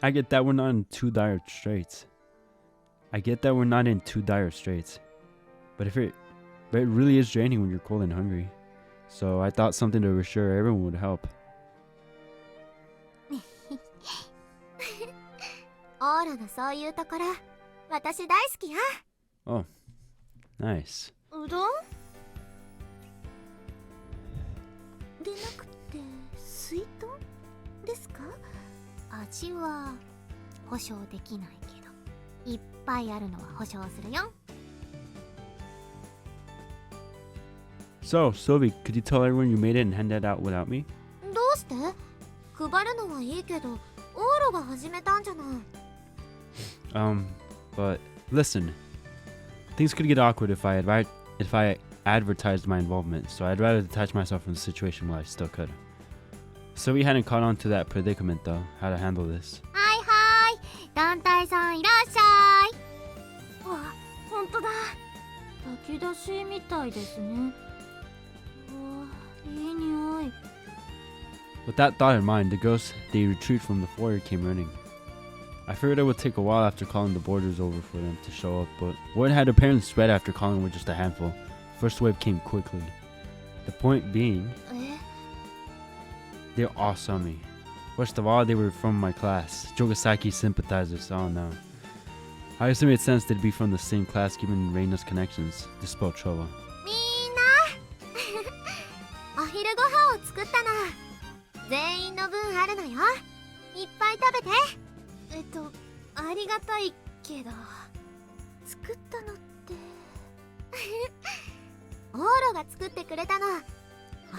I get that we're not in too dire straits. But it really is draining when you're cold and hungry. So I thought something to reassure everyone would help. オーラのそういうところ、私大好きや。 Oh, nice. うどん？でなくて水豚ですか？味は保証できないけど、いっぱいあるのは保証するよ。 So, Sylvie, could you tell everyone you made it and hand that out without me? どうして？配るのはいいけど、オーロが始めたんじゃない。 But listen, things could get awkward if I advertised my involvement, so I'd rather detach myself from the situation while I still could. So we hadn't caught on to that predicament though, how to handle this. はいはい、団体さんいらっしゃい。わ、ほんとだ。炊き出しみたいですね。わ、いい匂い。 With that thought in mind, the ghosts, they retreat from the foyer came running. I figured it would take a while after calling the boarders over for them to show up, but word had apparently spread after calling with just a handful. First wave came quickly. The point being, え？ they all saw me. First of all, they were from my class, Jogasaki sympathizers, oh no. I assume it sense they'd be from the same class given Reina's connections, dispelled trouble. みんなお昼ご飯を作ったの。全員の分あるのよ。いっぱい食べて。ありがたいけど、作ったのってオーロが作ってくれたの。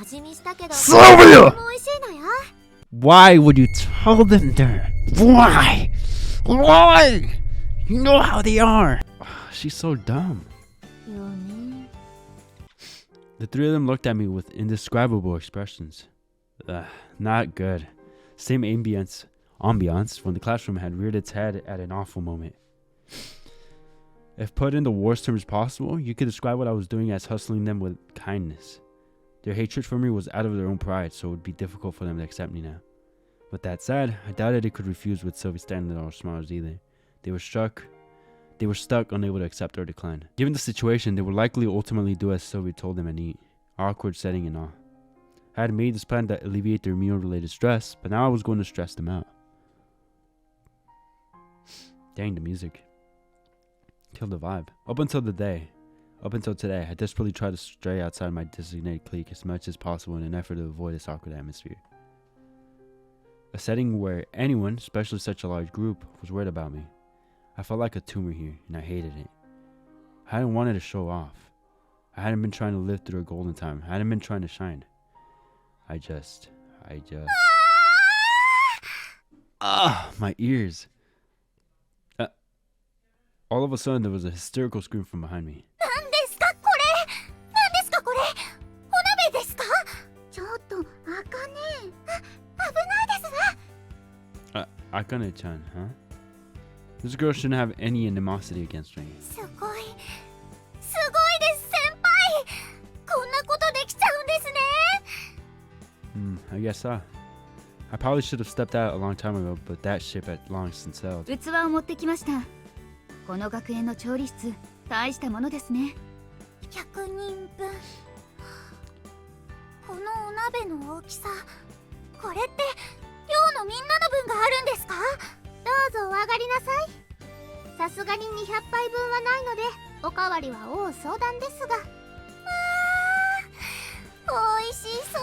味見したけど、とても美味しいのよ。 Why would you tell them that? Why? Why? You know how they are. She's so dumb. よね。 The three of them looked at me with indescribable expressions. Not good. Same ambience from the classroom had reared its head at an awful moment. If put in the worst terms possible, you could describe what I was doing as hustling them with kindness. Their hatred for me was out of their own pride, so it would be difficult for them to accept me now. With that said, I doubted they could refuse with Sylvie standing all smiles either. They were stuck, unable to accept or decline. Given the situation, they would likely ultimately do as Sylvie told them and eat. Awkward setting and all. I had made this plan to alleviate their meal-related stress, but now I was going to stress them out. Dang, the music. Killed the vibe. Up until today, I desperately tried to stray outside my designated clique as much as possible in an effort to avoid this awkward atmosphere. A setting where anyone, especially such a large group, was worried about me. I felt like a tumor here, and I hated it. I hadn't wanted to show off. I hadn't been trying to live through a golden time. I hadn't been trying to shine. I just... Ah, my ears. All of a sudden, there was a hysterical scream from behind me. 何ですかこれ。何ですかこれ。お鍋ですか。ちょっと、あかね。危ないです。Akane-chan, huh? This girl shouldn't have any animosity against me. すごい。すごいです先輩。こんなことできちゃうんですね。I guess so. I probably should have stepped out a long time ago, but that ship had long since sailed. 器を持ってきました。この学園の調理室、大したものですね。100人分。このお鍋の大きさ、これって寮のみんなの分があるんですか。どうぞお上がりなさい。さすがに200杯分はないのでおかわりは応相談ですが。おいしそう。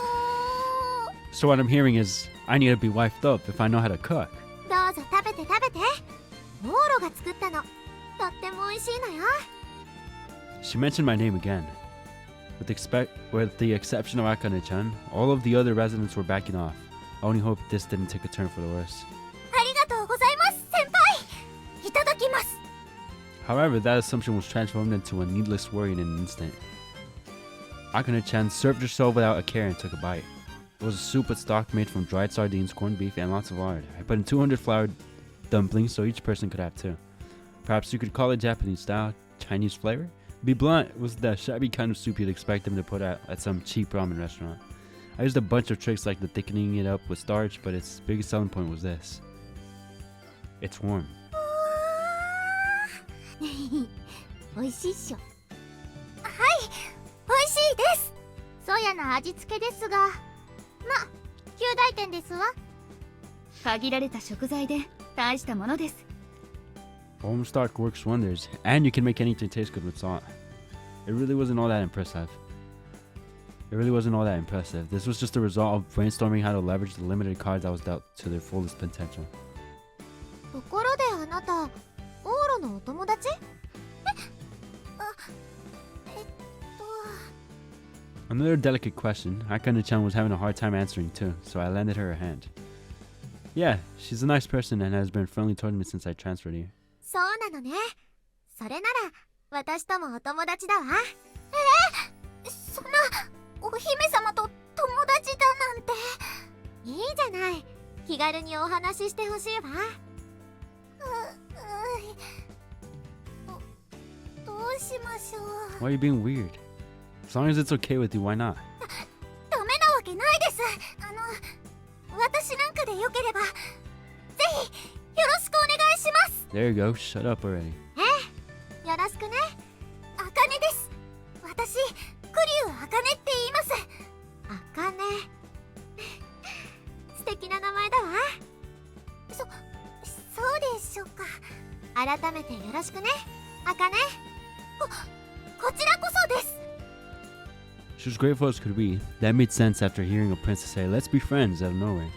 So what I'm hearing is, I need to be wifed up if I know how to cook. どうぞ食べて食べて。オーロが作ったの。とっても美味しいのよ。 She mentioned my name again. With the exception of Akane-chan, all of the other residents were backing off. I only hope this didn't take a turn for the worse. ありがとうございます先輩。いただきます。 However, that assumption was transformed into a needless worry in an instant. Akane-chan served herself without a care and took a bite. It was a soup with stock made from dried sardines, corned beef, and lots of lard. I put in 200 floured dumplings so each person could have 2. Perhaps you could call it Japanese style, Chinese flavor? To be blunt, it was the shabby kind of soup you'd expect them to put out at some cheap ramen restaurant. I used a bunch of tricks like the thickening it up with starch, but its biggest selling point was this. It's warm. 美味しいっしょ。はい、美味しいです。そやな味付けですが、ま、9大点ですわ。限られた食材で大したものです。Home stock works wonders, and you can make anything taste good with salt. It really wasn't all that impressive. This was just a result of brainstorming how to leverage the limited cards I was dealt to their fullest potential. ところであなた、オーロのお友達？Another delicate question, Akane-chan was having a hard time answering too, so I lended her a hand. Yeah, she's a nice person and has been friendly toward me since I transferred here. そうなのね。それなら私ともお友達だわ。そんなお姫様と友達だなんて。いいじゃない。気軽にお話ししてほしいわ。どうしましょう。 Why are you being weird? As long as it's okay with you, why not? ダメなわけないです。私なんかでよければ、ぜひよろしくお願いします。 There you go, shut up already. よろしくね。あかねです。私、クリュウあかねって言います。あかね。素敵な名前だわ。そうでしょうか。改めてよろしくね、あかね。こちらこそです。 She was grateful as could be. That made sense after hearing a princess say, "Let's be friends," out of nowhere.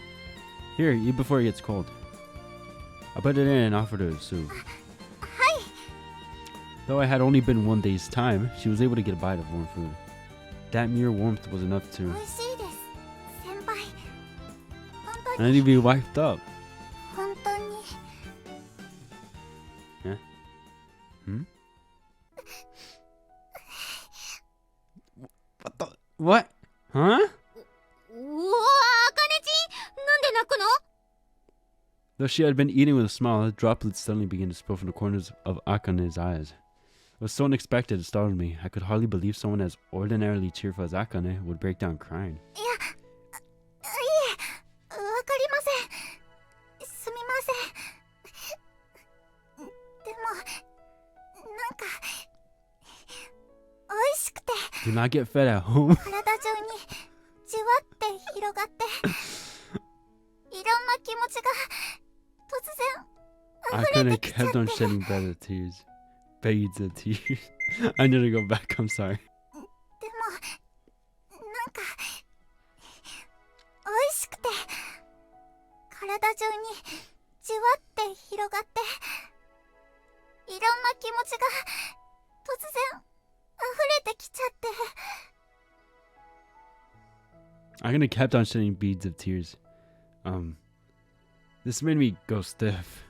Here, eat before it gets cold. I put it in and offered her the soup. Though I had only been 1 day's time, she was able to get a bite of warm food. That mere warmth was enough to... 美味しいです。先輩。本当 I に need to be wiped up. 本当に Hmm? What? Huh? うわー、あかねちん、なんで泣くの？ Though she had been eating with a smile, droplets suddenly began to spill from the corners of Akane's eyes. It was so unexpected it startled me. I could hardly believe someone as ordinarily cheerful as Akane would break down crying. いえ、わかりません。すみません。でも、なんか、美味しくて、 Do not get fed at home. 体中にじわって広がって、いろんな気持ちが突然 Akane kept on shedding beads of tears. I need to go back, I'm sorry. でも、なんか、美味しくて、体中にじわって広がって、いろんな気持ちが突然溢れてきちゃって。 Akane kept on shedding beads of tears. This made me go stiff.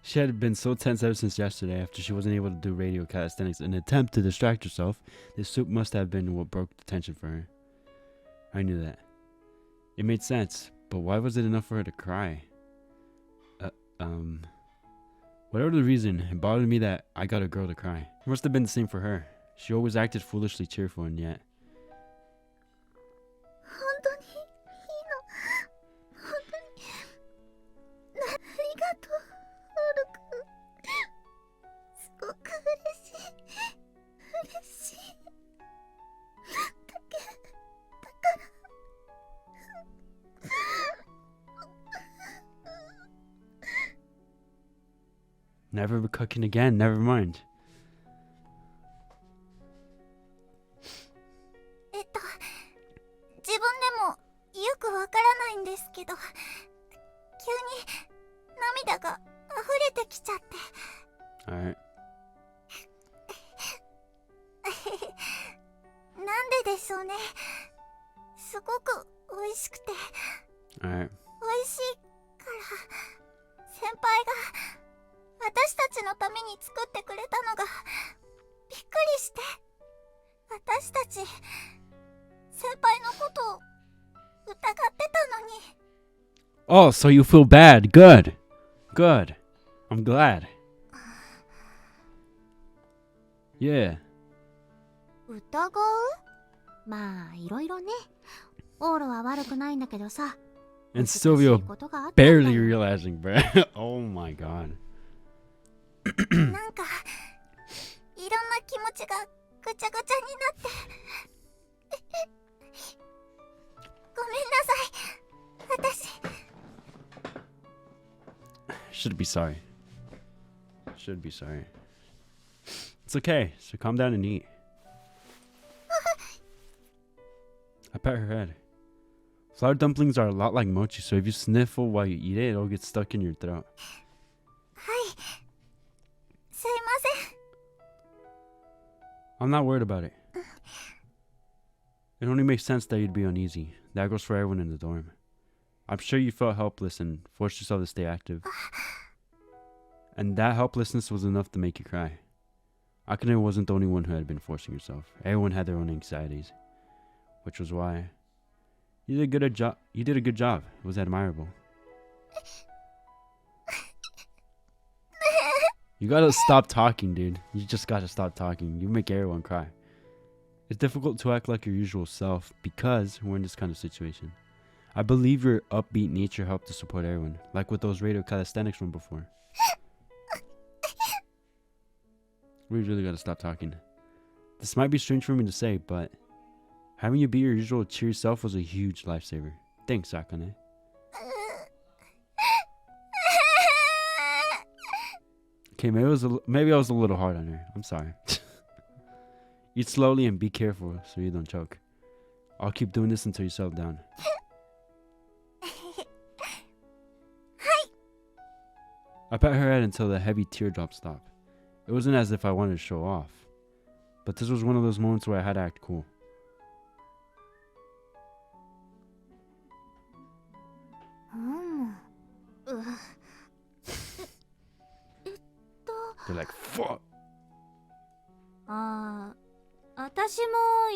She had been so tense ever since yesterday after she wasn't able to do radio calisthenics in an attempt to distract herself. This soup must have been what broke the tension for her. I knew that. It made sense, but why was it enough for her to cry? Whatever the reason, it bothered me that I got a girl to cry. It must have been the same for her. She always acted foolishly cheerful, and yet... 本当にいいの。本当に。ありがとう、オルくん。すごく嬉しい。嬉しい。だから。Never cooking again, never mind. 自分でもよくわからないんですけど、急に涙が溢れてきちゃって。 Alright. なんででしょうね。すごく美味しくて。 Alright. 美味しいから先輩が私たちのために作ってくれたのがびっくりして、私たち先輩のことを疑ってたのに。 Oh, so you feel bad. Good. Good. I'm glad. Yeah. 疑う？まあいろいろね。オールは悪くないんだけどさ。 And Sylvia barely realizing, bro. Oh my god. なんかいろんな気持ちがぐちゃぐちゃになってごめんなさい。私 Should be sorry. Should be sorry. It's okay. So calm down and eat. I pat her head. Flour dumplings are a lot like mochi, so if you sniffle while you eat it, it'll get stuck in your throat. はい、すいません。 I'm not worried about it. It only makes sense that you'd be uneasy. That goes for everyone in the dorm. I'm sure you felt helpless and forced yourself to stay active. And that helplessness was enough to make you cry. Akane wasn't the only one who had been forcing herself. Everyone had their own anxieties. Which was why... You did a good job. It was admirable. You gotta stop talking, dude. You just gotta stop talking. You make everyone cry. It's difficult to act like your usual self because we're in this kind of situation. I believe your upbeat nature helped to support everyone, like with those radio calisthenics from before. We really gotta stop talking. This might be strange for me to say, but having you be your usual cheery self was a huge lifesaver. Thanks, Akane. Okay, maybe I was a little hard on her. I'm sorry. Eat slowly and be careful so you don't choke. I'll keep doing this until you settle down. I pat her head until the heavy teardrops stopped. It wasn't as if I wanted to show off, but this was one of those moments where I had to act cool. They're like, fuck. ああ、私も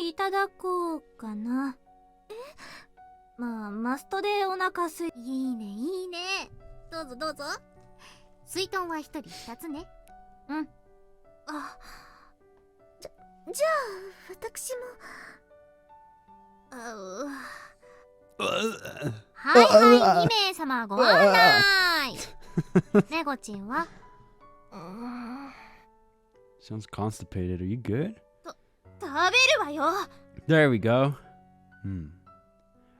いただこうかな。まあマストでお腹すい。いいねいいね。どうぞどうぞ。水豚は一人二つね。うん。あ、じゃあ私も。はいはい、2名様ご案内。ネゴチンは Sounds constipated. Are you good? 食べるわよ。 There we go.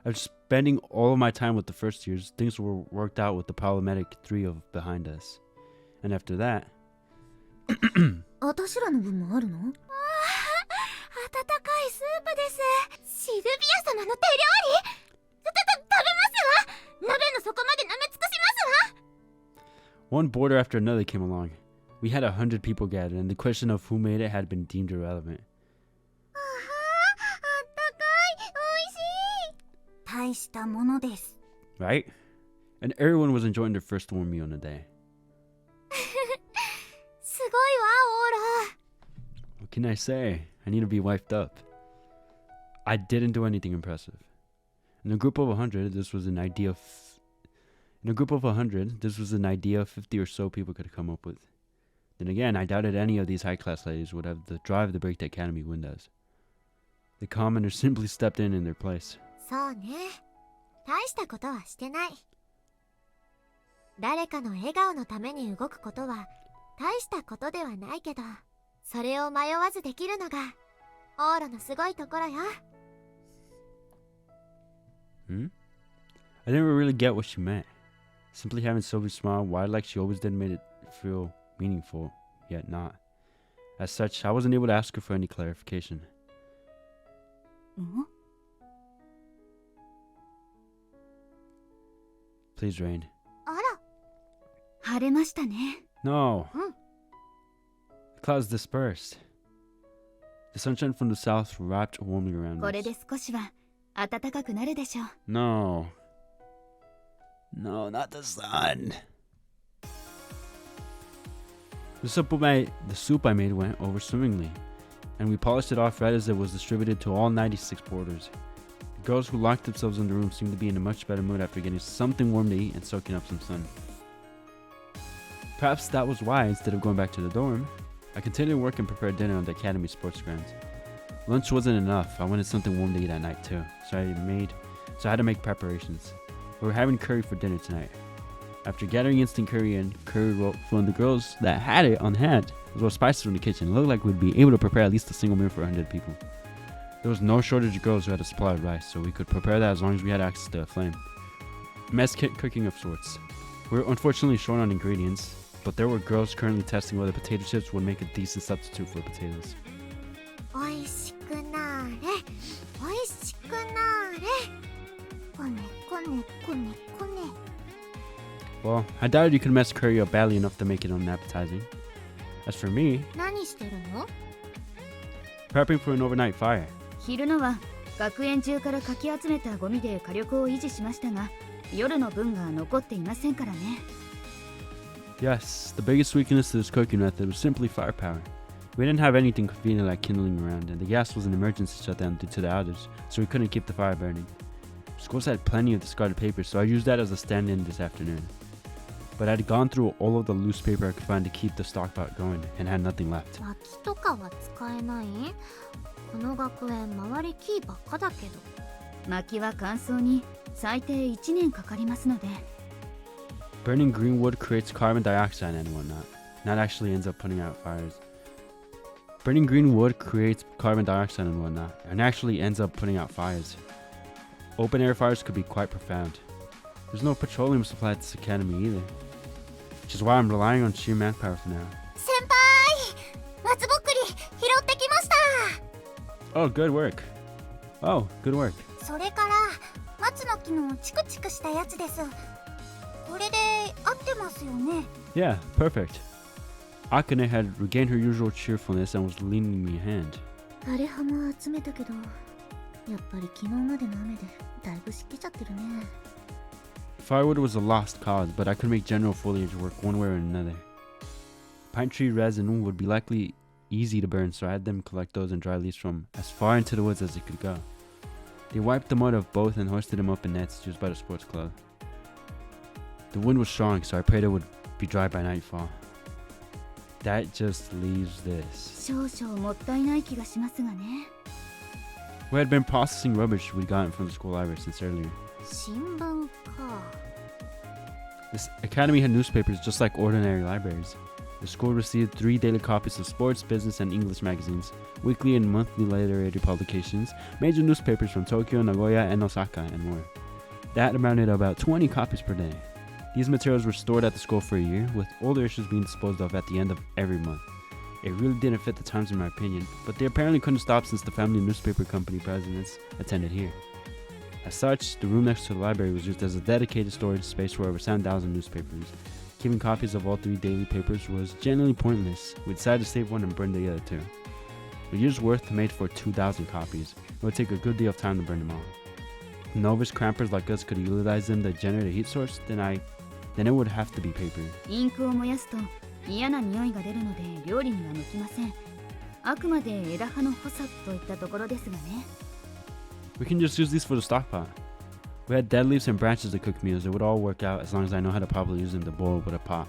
After spending all of my time with the first years, things were worked out with the problematic three of behind us. And after that... 私らの分もあるの？温かいスープです。シルビア様の手料理。食べますわ。鍋の底まで舐め尽くしますわ。 One boarder after another came along. We had 100 people gathered, and the question of who made it had been deemed irrelevant. あったかい、おいしい。大したものです。 Right? And everyone was enjoying their first warm meal in a day. すごいわ、オーラ。 What can I say? I need to be wiped up. I didn't do anything impressive. In a group of 100, this was an idea. In a group of 100, this was an idea 50 or so people could come up with. Then again, I doubted any of these high-class ladies would have the drive to break the academy windows. The commoners simply stepped in their place. そうね。大したことはしてない。誰かの笑顔のために動くことは大したことではないけど、それを迷わずできるのがオーラのすごいところよ。I didn't really get what she meant. Simply having Sylvie's smile wide like she always did made it feel meaningful, yet not. As such, I wasn't able to ask her for any clarification. Please, Rain. あら、晴れましたね。 No. The clouds dispersed. The sunshine from the south wrapped warmly around これ us. で少しは暖かくなるでしょう。 No. No, not the sun. The soup I made went over swimmingly, and we polished it off right as it was distributed to all 96 boarders. The girls who locked themselves in the room seemed to be in a much better mood after getting something warm to eat and soaking up some sun. Perhaps that was why, instead of going back to the dorm, I continued to work and prepare dinner on the academy sports grounds. Lunch wasn't enough. I wanted something warm to eat at night too, so I had to make preparations. We were having curry for dinner tonight. After gathering instant curry and curry roll from the girls that had it on hand, as well as spices from the kitchen, it looked like we'd be able to prepare at least a single meal for 100 people. There was no shortage of girls who had a supply of rice, so we could prepare that as long as we had access to a flame. Mess kit cooking of sorts. We were unfortunately short on ingredients, but there were girls currently testing whether potato chips would make a decent substitute for potatoes. おいしくなーれ、おいしくなーれ。こねこねこねこね。 Well, I doubted you could mess curry up badly enough to make it unappetizing. As for me, 何してるの？ prepping for an overnight fire. 昼のは学園中からかき集めたゴミで火力を維持しましたが、夜の分が残っていませんからね。 Yes, the biggest weakness to this cooking method was simply firepower. We didn't have anything convenient like kindling around, and the gas was an emergency shutdown due to the outage, so we couldn't keep the fire burning. Schools had plenty of discarded paper, so I used that as a stand-in this afternoon. But I'd gone through all of the loose paper I could find to keep the stockpot going, and had nothing left. 薪とかは使えない？この学園周り木ばっかだけど。薪は乾燥に最低1年かかりますので。 Burning green wood creates carbon dioxide and whatnot. That actually ends up putting out fires. Burning green wood creates carbon dioxide and whatnot, and actually ends up putting out fires. Open air fires could be quite profound. There's no petroleum supply at this academy either, which is why I'm relying on sheer manpower for now. 先輩、松ぼっくり拾ってきました。 Oh, good work. Oh, good work. それから松の木のチクチクしたやつです。これで合ってますよね。 Yeah, perfect. Akane had regained her usual cheerfulness and was lending me a hand. 枯れ葉も集めたけど、やっぱり昨日までの雨でだいぶ湿気ちゃってるね。 Firewood was a lost cause, but I could make general foliage work one way or another. Pine tree resin would be likely easy to burn, so I had them collect those and dry leaves from as far into the woods as it could go. They wiped the mud of both and hoisted them up in nets used by the sports club. The wind was strong, so I prayed it would be dry by nightfall. That just leaves this. 少々もったいない気がしますがね。 We had been processing rubbish we'd gotten from the school library since earlier. 新聞か。 This academy had newspapers just like ordinary libraries. The school received 3 daily copies of sports, business, and English magazines, weekly and monthly literary publications, major newspapers from Tokyo, Nagoya, and Osaka, and more. That amounted to about 20 copies per day. These materials were stored at the school for a year, with older issues being disposed of at the end of every month. It really didn't fit the times in my opinion, but they apparently couldn't stop since the family newspaper company presidents attended here. As such, the room next to the library was used as a dedicated storage space for over 7,000 newspapers. Keeping copies of all 3 daily papers was generally pointless. We decided to save one and burn the other 2. A year's worth made for 2,000 copies. It would take a good deal of time to burn them all. novice crampers like us could utilize them to generate a heat source, then it would have to be paper. インクを燃やすと嫌な匂いが出るので料理には向きません。あくまで枝葉の補佐といったところですがね。We can just use these for the stock pot. We had dead leaves and branches to cook meals. It would all work out as long as I know how to properly use them to boil with a pot.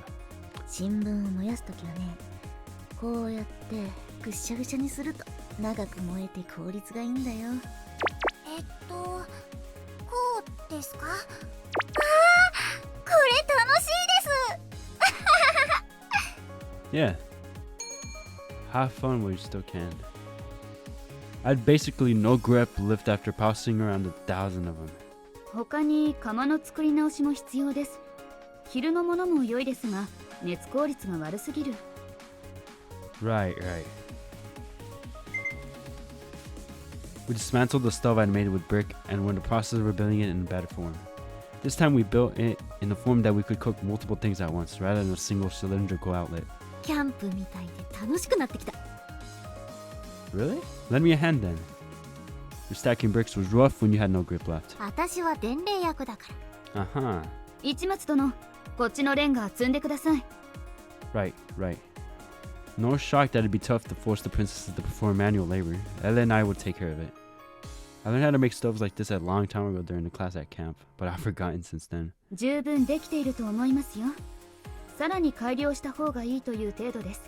新聞を燃やすときはね、こうやってぐしゃぐしゃにすると長く燃えて効率がいいんだよ。こうですか？ああ、これ楽しいです。 Yeah. Have fun while you still can. I had basically no grip lift after passing around 1,000 of them. 他に釜の作り直しも必要です。昼のものも良いですが、熱効率が悪すぎる。Right. We dismantled the stove I'd made with brick and were in the process of rebuilding it in a better form. This time we built it in a form that we could cook multiple things at once rather than a single cylindrical outlet. キャンプみたいで楽しくなってきた。 Really? Lend me a hand then. Your stacking bricks was rough when you had no grip left. 私は伝令役だか Uh-huh. 市松殿、こっちのレンガ積んでください。Right. No shock that it'd be tough to force the princesses to perform manual labor. Ella and I would take care of it. I learned how to make stoves like this a long time ago during the class at camp, but I've forgotten since then. 十分できていると思いますよ。さらに改良した方がいいという程度です。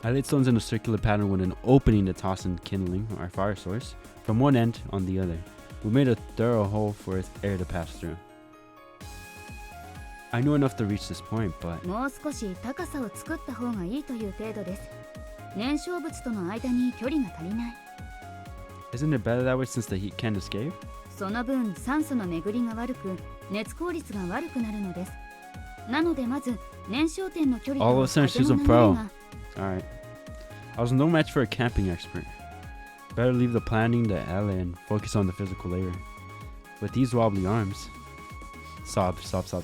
I laid stones in a circular pattern with an opening to toss in kindling, our fire source, from one end on the other. We made a thorough hole for air to pass through. I knew enough to reach this point, but もう少し高さを作った方がいいという程度です。燃焼物との間に距離が足りない。isn't it better that way since the heat can't escape? その分酸素の巡りが悪く、熱効率が悪くなるのです。なのでまず燃焼点の距離 All と of a sudden 風 she's の a 流 pro. れが Alright. I was no match for a camping expert. Better leave the planning to Ella and focus on the physical labor. With these wobbly arms. Sob. あ、オー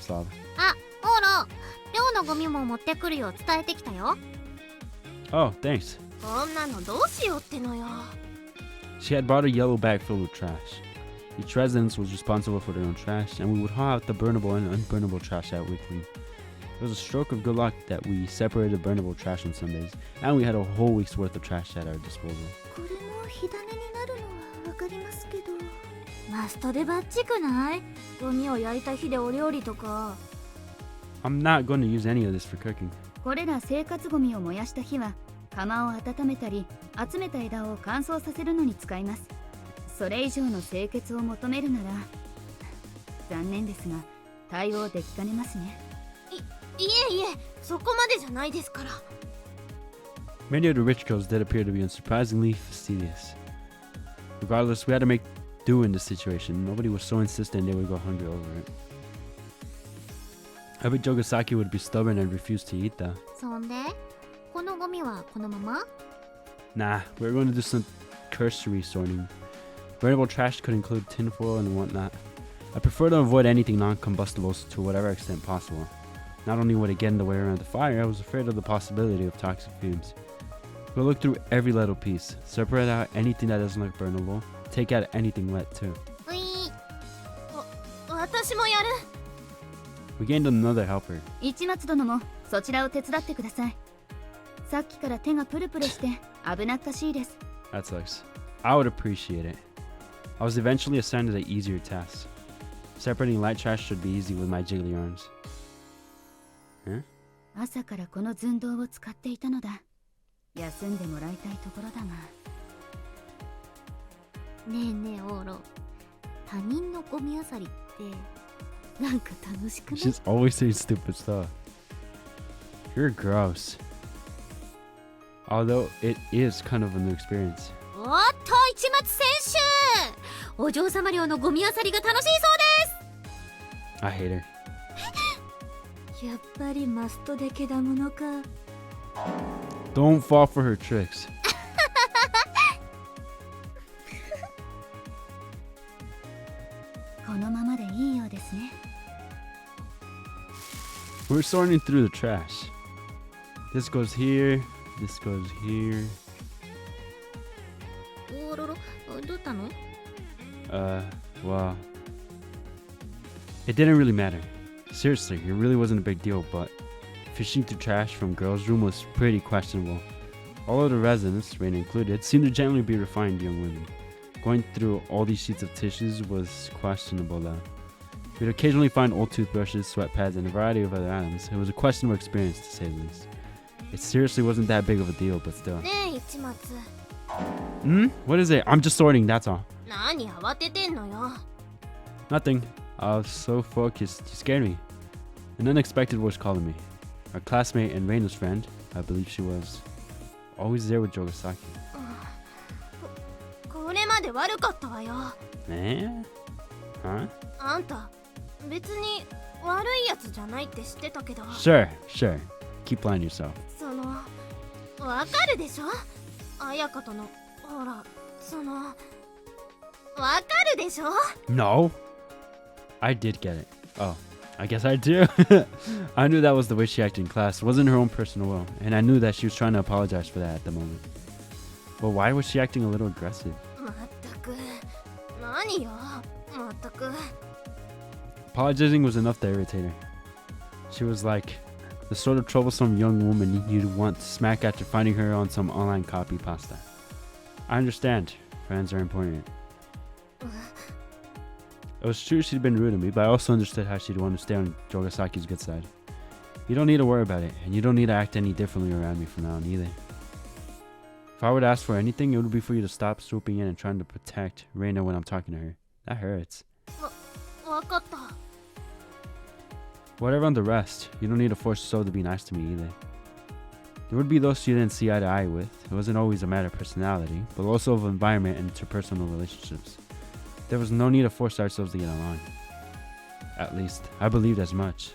ロ、寮のゴミも持ってくるよう伝えてきたよ。 Oh, thanks. こんなのどうしようってのよ。 She had brought a yellow bag filled with trash. Each residence was responsible for their own trash, and we would haul out the burnable and unburnable trash out weekly. It was a stroke of good luck that we separated burnable trash on Sundays, and we had a whole week's worth of trash at our disposal. これも火種になるのはわかりますけど。マストでバッチくない？ゴミを焼いた火でお料理とか。 I'm not going to use any of this for cooking. これら生活ゴミを燃やした火は釜を温めたり集めた枝を乾燥させるのに使います。それ以上の清潔を求めるなら残念ですが対応できかねますね。いえ、そこまでじゃないですから。 Many of the rich girls did appear to be unsurprisingly fastidious. Regardless, we had to make do in this situation. Nobody was so insistent they would go hungry over it. Every Jogasaki would be stubborn and refuse to eat though. そんで、このゴミはこのまま？ Nah, we were going to do some cursory sorting. Burnable trash could include tinfoil and whatnot. I prefer to avoid anything non-combustibles to whatever extent possible. Not only would it get in the way around the fire, I was afraid of the possibility of toxic fumes. We'll look through every little piece, separate out anything that doesn't look burnable, take out anything wet too. 私もやる。 We gained another helper. 市松殿もそちらを手伝ってください。さっきから手がプルプルして危なっかしいです。 That sucks. I would appreciate it. I was eventually assigned to the easier task. Separating light trash should be easy with my jiggly arms. Huh? 朝からこの寸胴を使っていたのだ。休んでもらいたいところだが。ねえねえオーロ、他人のゴミ漁りってなんか楽しくない？ She's always saying stupid stuff. You're gross. Although it is kind of a new experience. おっと、市松選手、お嬢様寮のゴミ漁りが楽しいそうです。 I hate her. やっぱりマストでけだものか。 Don't fall for her tricks. このままでいいようですね。 We're sorting through the trash. This goes here. This goes here. オーロロ、どうしたの？ Well, it didn't really matter. Seriously, it really wasn't a big deal, but fishing through trash from girls' room was pretty questionable. All of the residents, Raina included, seemed to generally be refined young women. Going through all these sheets of tissues was questionable though. We'd occasionally find old toothbrushes, sweatpads, and a variety of other items. It was a questionable experience to say the least. It seriously wasn't that big of a deal, but still. ねえ市松 What is it? I'm just sorting, that's all. 何慌ててんのよ Nothing. I was so focused, you scared me. An unexpected was calling me. Our classmate and Reina's friend, I believe she was, always there with Jogasaki. これまで悪かったわよ Eh? Huh? あんた別に悪いやつじゃないって知ってたけど Sure. Keep lying to yourself. そのわかるでしょ綾香とのほらそのわかるでしょ No. I did get it. Oh, I guess I do. I knew that was the way she acted in class. It wasn't her own personal will. And I knew that she was trying to apologize for that at the moment. But why was she acting a little aggressive? まったく何よまったく Apologizing was enough to irritate her. She was like the sort of troublesome young woman you'd want to smack after finding her on some online copy pasta. I understand. Friends are important. It was true she'd been rude to me, but I also understood how she'd want to stay on Jogasaki's good side. You don't need to worry about it, and you don't need to act any differently around me from now on either. If I were to ask for anything, it would be for you to stop swooping in and trying to protect Reina when I'm talking to her. That hurts. わかった Whatever on the rest, you don't need to force yourself to be nice to me either. There would be those you didn't see eye to eye with. It wasn't always a matter of personality, but also of environment and interpersonal relationships. There was no need to force ourselves to get along. At least, I believed as much.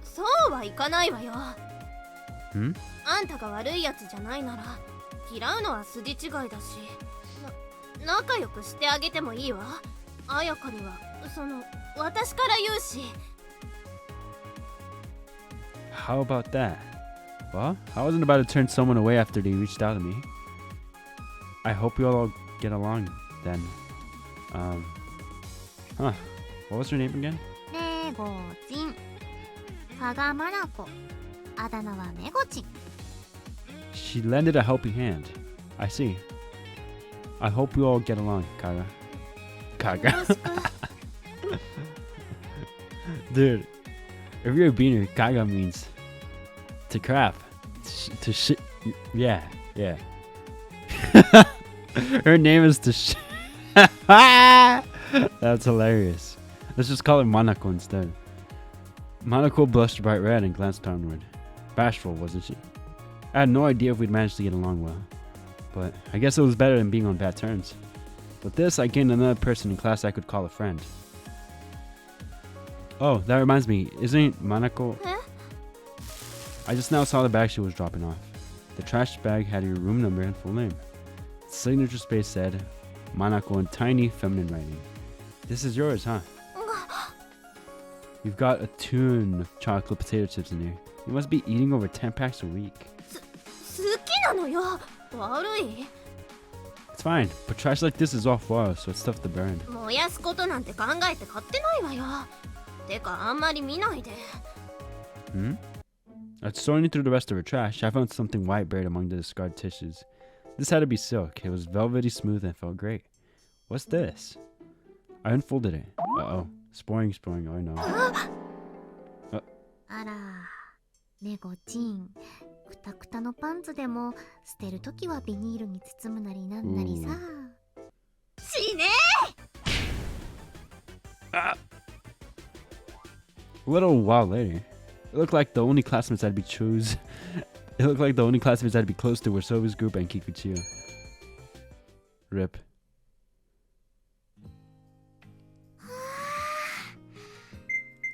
そうはいかないわよ Hmm? あんたが悪いやつじゃないなら嫌うのは筋違いだし仲良くしてあげてもいいわ綾香にはその私から言うし How about that? Well, I wasn't about to turn someone away after they reached out to me. I hope you all get along then. What was her name again? メゴジン加賀まなこあだ名はメゴチン She lended a helping hand. I see. I hope you all get along, Kaga. Kaga. Dude, if you're a beaner, Kaga means to crap. To shit. Yeah. Her name is to shit. That's hilarious. Let's just call her Manako instead. Manako blushed bright red and glanced downward. Bashful, wasn't she? I had no idea if we'd managed to get along well. But I guess it was better than being on bad terms. With this, I gained another person in class I could call a friend. Oh, that reminds me. Isn't Manako... Huh? I just now saw the bag she was dropping off. The trash bag had your room number and full name. The signature space said, Manako in tiny feminine writing. This is yours, huh? You've got a ton of chocolate potato chips in here. You must be eating over 10 packs a week. 好きなのよ悪い It's fine, but trash like this is off-wall, so it's tough to burn. 燃やすことなんて考えて買ってないわよてかあんまり見ないで Hmm? After sorting through the rest of her trash, I found something white buried among the discarded tissues. This had to be silk. It was velvety smooth and felt great. What's this? I unfolded it. Uh-oh. Sporing. Oh, I know. あらメゴチンくたくたのパンツでも捨てるときはビニールに包むなりなんなりさしね A little while later, it looked like the only classmates I'd be close to were Sobi's group and Kikuchiyo. Rip.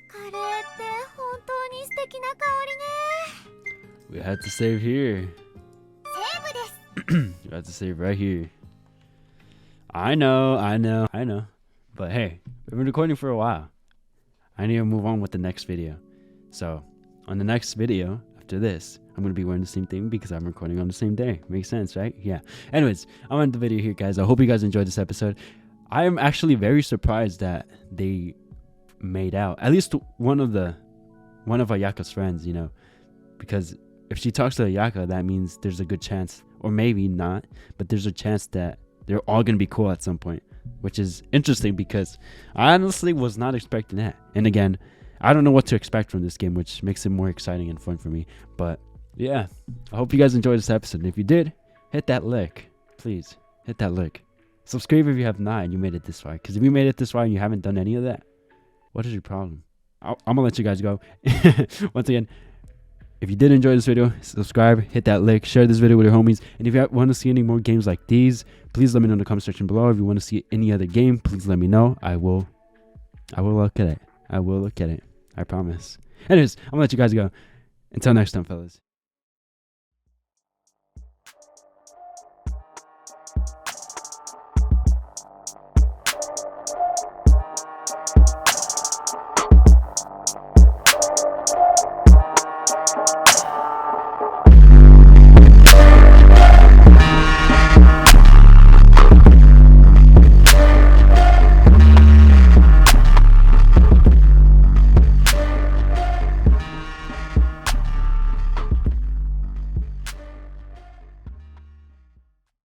カレーって本当に素敵な香りね We had to save here. セーブです We had to save right here. I know. But hey, we've been recording for a while. I need to move on with the next video. So, on the next video, after this, I'm going to be wearing the same thing because I'm recording on the same day. Makes sense, right? Yeah. Anyways, I'm going to end the video here, guys. I hope you guys enjoyed this episode. I am actually very surprised that they made out. At least one of Ayaka's friends, you know, because if she talks to Ayaka, that means there's a good chance, or maybe not, but there's a chance that they're all gonna be cool at some point, which is interesting because I honestly was not expecting that. And again, I don't know what to expect from this game, which makes it more exciting and fun for me. But yeah, I hope you guys enjoyed this episode. And if you did, hit that like. Please hit that like. Subscribe if you have not and you made it this far. Because if you made it this far and you haven't done any of that, what is your problem? I'm going to let you guys go. Once again, if you did enjoy this video, subscribe, hit that like, share this video with your homies. And if you want to see any more games like these, please let me know in the comment section below. If you want to see any other game, please let me know. I will look at it. I will look at it. I promise. Anyways, I'm going to let you guys go. Until next time, fellas.